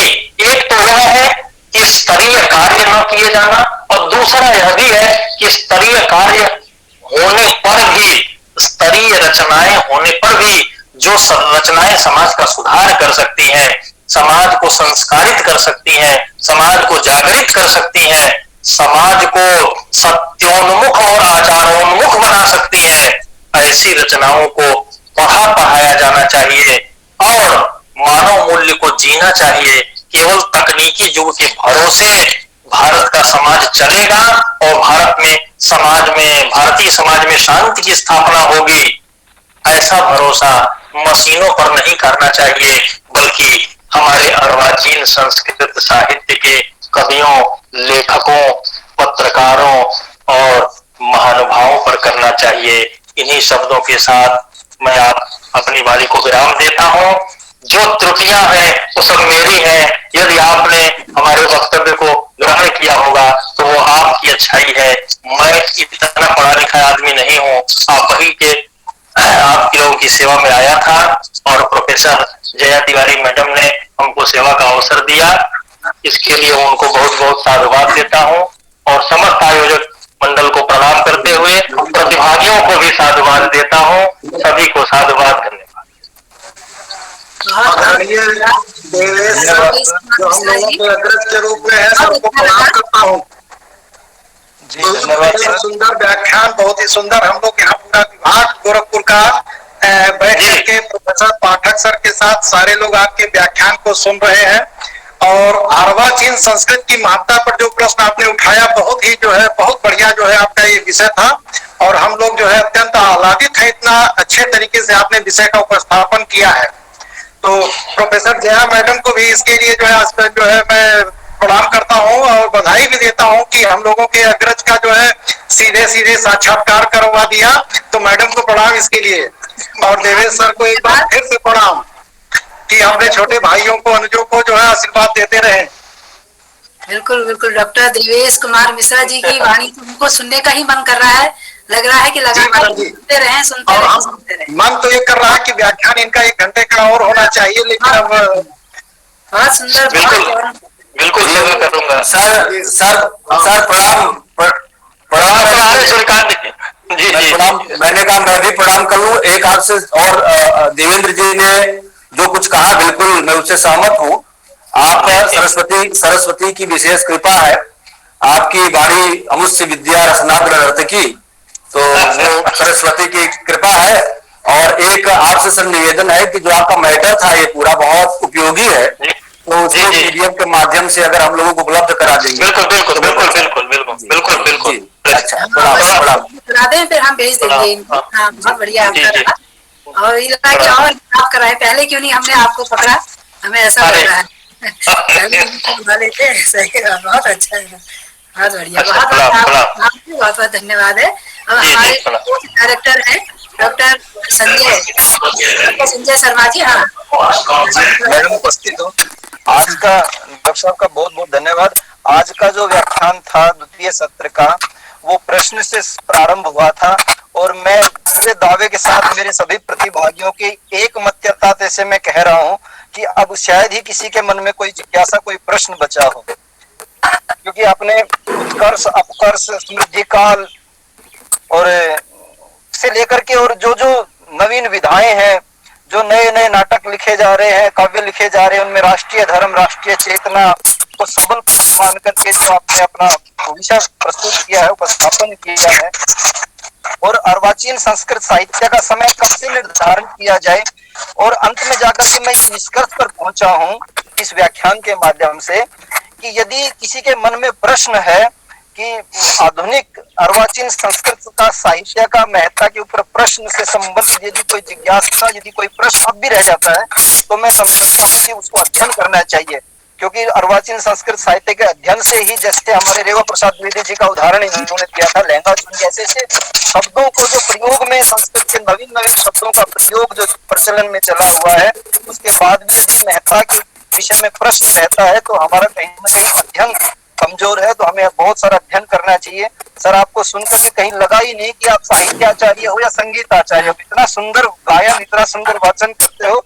Speaker 2: एक तो यह है कि स्तरीय कार्य न किए जाना, और दूसरा यह भी है कि स्तरीय कार्य होने पर भी, स्तरीय रचनाएं होने पर भी जो रचनाएं समाज का सुधार कर सकती हैं, समाज को संस्कारित कर सकती हैं, समाज को जागृत कर सकती हैं, समाज को सत्योन्मुख और आचारोन्मुख बना सकती है, ऐसी रचनाओं को पढ़ा पढ़ाया जाना चाहिए और मानव मूल्य को जीना चाहिए। केवल तकनीकी युग के भरोसे भारत का समाज चलेगा और भारतीय समाज में शांति की स्थापना होगी, ऐसा भरोसा मशीनों पर नहीं करना चाहिए, बल्कि हमारे अर्वाचीन संस्कृत साहित्य के कवियों, लेखकों, पत्रकारों और महानुभावों पर करना चाहिए। इन्हीं शब्दों के साथ मैं अपनी वाणी को विराम देता हूं। जो त्रुटियां हैं वो सब मेरी हैं। यदि आपने हमारे वक्तव्य को ग्रहण किया होगा तो वो आपकी अच्छाई है। मैं इतना पढ़ा लिखा आदमी नहीं हूँ, आप लोगों की सेवा में आया था और प्रोफेसर जया तिवारी मैडम ने हमको सेवा का अवसर दिया, इसके लिए उनको बहुत बहुत साधुवाद देता हूँ और समस्त आयोजक मंडल को प्रणाम करते हुए प्रतिभागियों को भी साधुवाद देता हूँ। सभी को साधुवाद, धन्यवाद।
Speaker 4: के रूप में है, सबको प्रणाम करता हूँ। बहुत सुंदर व्याख्यान, बहुत ही सुंदर। हम लोग यहाँ पूरा विभाग गोरखपुर का बैठ करके प्रोफेसर पाठक सर के साथ सारे लोग आपके व्याख्यान को सुन रहे हैं और अर्वाचीन संस्कृत की महत्ता पर जो प्रश्न आपने उठाया, बहुत ही जो है बहुत बढ़िया जो है आपका ये विषय था और हम लोग जो है अत्यंत आह्लादित है, इतना अच्छे तरीके से आपने विषय का उपस्थापन किया है। तो प्रोफेसर जया मैडम को भी इसके लिए जो है मैं प्रणाम करता हूं और बधाई भी देता हूं कि हम लोगों के अग्रज का जो है सीधे सीधे साक्षात्कार करवा दिया, तो मैडम को प्रणाम इसके लिए। और देवेश सर को एक बार फिर से प्रणाम कि अपने छोटे भाइयों को, अनुजों को जो है आशीर्वाद देते रहे।
Speaker 3: बिल्कुल बिल्कुल। डॉक्टर देवेश कुमार मिश्रा जी की वाणी तो हमको सुनने का ही मन कर रहा है, लग रहा है कि लगातार सुनते रहे।
Speaker 4: मन तो ये कर रहा है कि व्याख्यान इनका 1 घंटे का और होना चाहिए, लेकिन अब
Speaker 3: बहुत सुंदर।
Speaker 2: बिल्कुल सेवा करूंगा।
Speaker 5: सर प्रणाम
Speaker 2: स्वीकार जी जी
Speaker 5: प्रणाम। मैंने कहा मैं भी प्रणाम कर लूं एक हाथ से। और देवेंद्र जी ने जो कुछ कहा बिल्कुल मैं उससे सहमत हूँ। आप सरस्वती की विशेष कृपा है, आपकी वाणी अमुष्य विद्या रसनाग्र नर्तकी, तो वो सरस्वती की कृपा है। और एक आपसे सर निवेदन है कि जो आपका मैटर था ये पूरा बहुत उपयोगी है, तो उसको पीडीएफ के माध्यम से अगर हम लोगों को उपलब्ध करा देंगे।
Speaker 2: बिल्कुल बिल्कुल बिल्कुल बिल्कुल बिल्कुल बिल्कुल बिल्कुल।
Speaker 5: अच्छा,
Speaker 3: करा दें, फिर हम भेज देंगे। हाँ, बहुत बढ़िया आपका रहा। और ये लगा कि और आप कराए, पहले क्यों नहीं हमने आपको पकड़ा, हमें ऐसा लग रहा है। सही, बहुत अच्छा है, बहुत बढ़िया। बहुत बहुत धन्यवाद है। और हमारे डायरेक्टर हैं डॉक्टर संजय शर्मा जी। हाँ
Speaker 6: मैडम उपस्थित हो। आज का डॉक्टर साहब का बहुत बहुत धन्यवाद। आज का जो व्याख्यान था द्वितीय सत्र का, वो प्रश्न से प्रारंभ हुआ था और मैं पूरे दावे के साथ मेरे सभी प्रतिभागियों की एक मतता से मैं कह रहा हूं कि अब शायद ही किसी के मन में कोई जिज्ञासा, कोई प्रश्न बचा हो, क्योंकि आपने उत्कर्ष, अपकर्ष, समृद्धि काल और से लेकर के और जो जो नवीन विधाएं हैं, जो नए नए नाटक लिखे जा रहे हैं, काव्य लिखे जा रहे हैं, उनमें राष्ट्रीय धर्म, राष्ट्रीय चेतना को सबल मान करके जो आपने अपना विषय प्रस्तुत किया है, उपस्थापन किया है, और अर्वाचीन संस्कृत साहित्य का समय कब से निर्धारण किया जाए, और अंत में जाकर के मैं इस निष्कर्ष पर पहुंचा हूं इस व्याख्यान के माध्यम से कि यदि किसी के मन में प्रश्न है कि आधुनिक अर्वाचीन संस्कृत का साहित्य का महत्ता के ऊपर प्रश्न से संबंधित यदि कोई जिज्ञासा, यदि कोई प्रश्न अब भी रह जाता है, तो मैं समझता हूँ कि उसको अध्ययन करना चाहिए, क्योंकि अर्वाचीन संस्कृत साहित्य के अध्ययन से ही, जैसे हमारे रेवा प्रसाद द्विवेदी जी का उदाहरण इन्होंने दिया था, लहंगा चुन, ऐसे शब्दों को जो प्रयोग में, संस्कृत के नवीन नवीन शब्दों का प्रयोग जो प्रचलन में चला हुआ है, उसके बाद भी यदि महत्ता के विषय में प्रश्न रहता है तो हमारा कहीं ना कहीं अध्ययन कमजोर है, तो हमें बहुत सारा अध्ययन करना चाहिए। सर, आपको सुनकर के कहीं लगा ही नहीं कि आप साहित्य आचार्य हो या संगीत आचार्य हो, इतना सुंदर गायन, इतना सुंदर वाचन करते हो।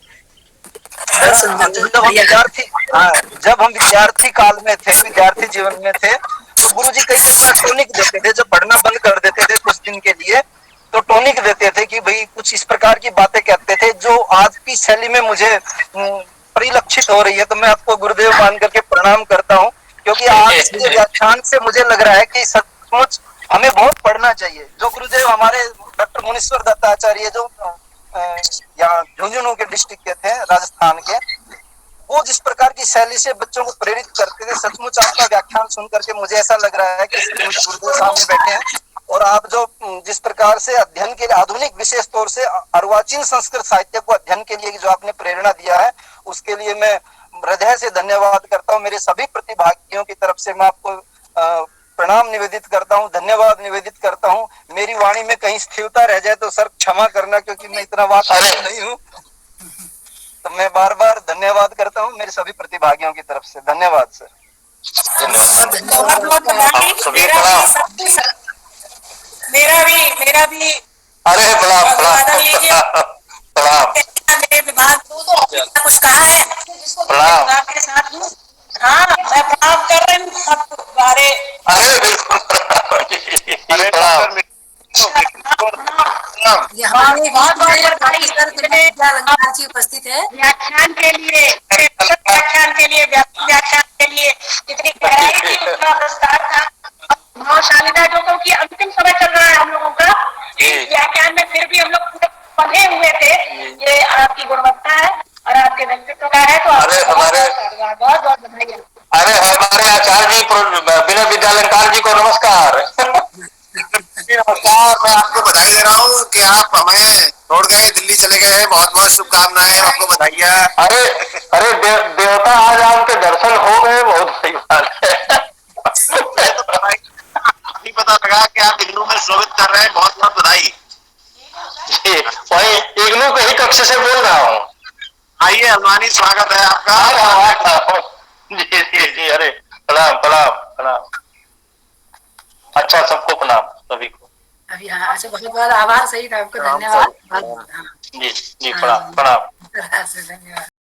Speaker 6: जब हम विद्यार्थी काल में थे, विद्यार्थी जीवन में थे, तो गुरुजी कई बार टॉनिक देते थे, जब पढ़ना बंद कर देते थे कुछ दिन के लिए, तो टॉनिक देते थे कि भाई कुछ इस प्रकार की बातें कहते थे जो आज की शैली में मुझे परिलक्षित हो रही है, तो मैं आपको गुरुदेव मान करके प्रणाम करता हूँ, क्योंकि आज के व्याख्यान से मुझे लग रहा है कि सचमुच हमें बहुत पढ़ना चाहिए। जो गुरुदेव हमारे डॉक्टर मुनीश्वर दत्ताचार्य जो यहाँ झुंझुनू के डिस्ट्रिक्ट के थे, राजस्थान के, वो जिस प्रकार की शैली से बच्चों को प्रेरित करते थे, सचमुच आपका व्याख्यान सुन करके मुझे ऐसा लग रहा है कि गुरुदेव सामने बैठे हैं। और आप जो जिस प्रकार से अध्ययन के लिए आधुनिक विशेष तौर से अर्वाचीन संस्कृत साहित्य को अध्ययन के लिए जो आपने प्रेरणा दिया है, उसके लिए मैं हृदय से धन्यवाद करता हूँ। मेरे सभी प्रतिभागियों की तरफ से मैं आपको प्रणाम निवेदित करता हूँ, धन्यवाद निवेदित करता हूँ। मेरी वाणी में कहीं स्थिरता रह जाए तो सर क्षमा करना, क्योंकि मैं इतना वाक्य नहीं हूँ। तो मैं बार बार धन्यवाद करता हूँ मेरे सभी प्रतिभागियों की तरफ से। धन्यवाद सर।
Speaker 3: मेरा भी
Speaker 2: अरे प्रणाम प्रणाम प्रणाम
Speaker 3: मेरे विभाग कुछ कहा है
Speaker 2: प्रणाम।
Speaker 3: आपके साथ हूँ। हाँ, मैं प्रणाम कर रही हूँ सब बारे।
Speaker 2: अरे बिल्कुल प्रणाम।
Speaker 3: उपस्थित है व्याख्यान के लिए इतनी गहराई थी, इतना विस्तार था, भावशालिता जो क्योंकि अंतिम समय चल रहा है हम लोगों का इस व्याख्यान में, फिर भी हम लोग पूरे बंधे हुए थे। ये आपकी गुणवत्ता है और आपके व्यक्तित्व का है, तो
Speaker 2: अरे हमारे
Speaker 3: बहुत बहुत बधाई।
Speaker 2: अरे हमारे आचार्य जी विनय विद्यालंकार जी को नमस्कार।
Speaker 7: नमस्कार, मैं आपको बधाई दे रहा हूँ कि आप हमें छोड़ गए, दिल्ली चले गए हैं। बहुत बहुत शुभकामनाएं, आपको बधाइयाँ।
Speaker 2: अरे अरे देवता आज आपके दर्शन हो गए, बहुत बड़ी बात है।
Speaker 7: अभी पता लगा कि आप इग्नू में शोभित कर रहे हैं, बहुत बहुत बधाई।
Speaker 2: जी वही इग्नू के ही कक्ष से बोल रहा हूँ।
Speaker 7: आइए हनुमानी, स्वागत है आपका।
Speaker 2: जी जी जी, अरे प्रणाम प्रणाम प्रणाम। अच्छा, सबको प्रणाम, सभी को।
Speaker 3: अभी हाँ, अच्छा, बहुत बहुत आभार, सही था आपको, धन्यवाद।
Speaker 2: जी जी, प्रणाम प्रणाम।
Speaker 3: धन्यवाद।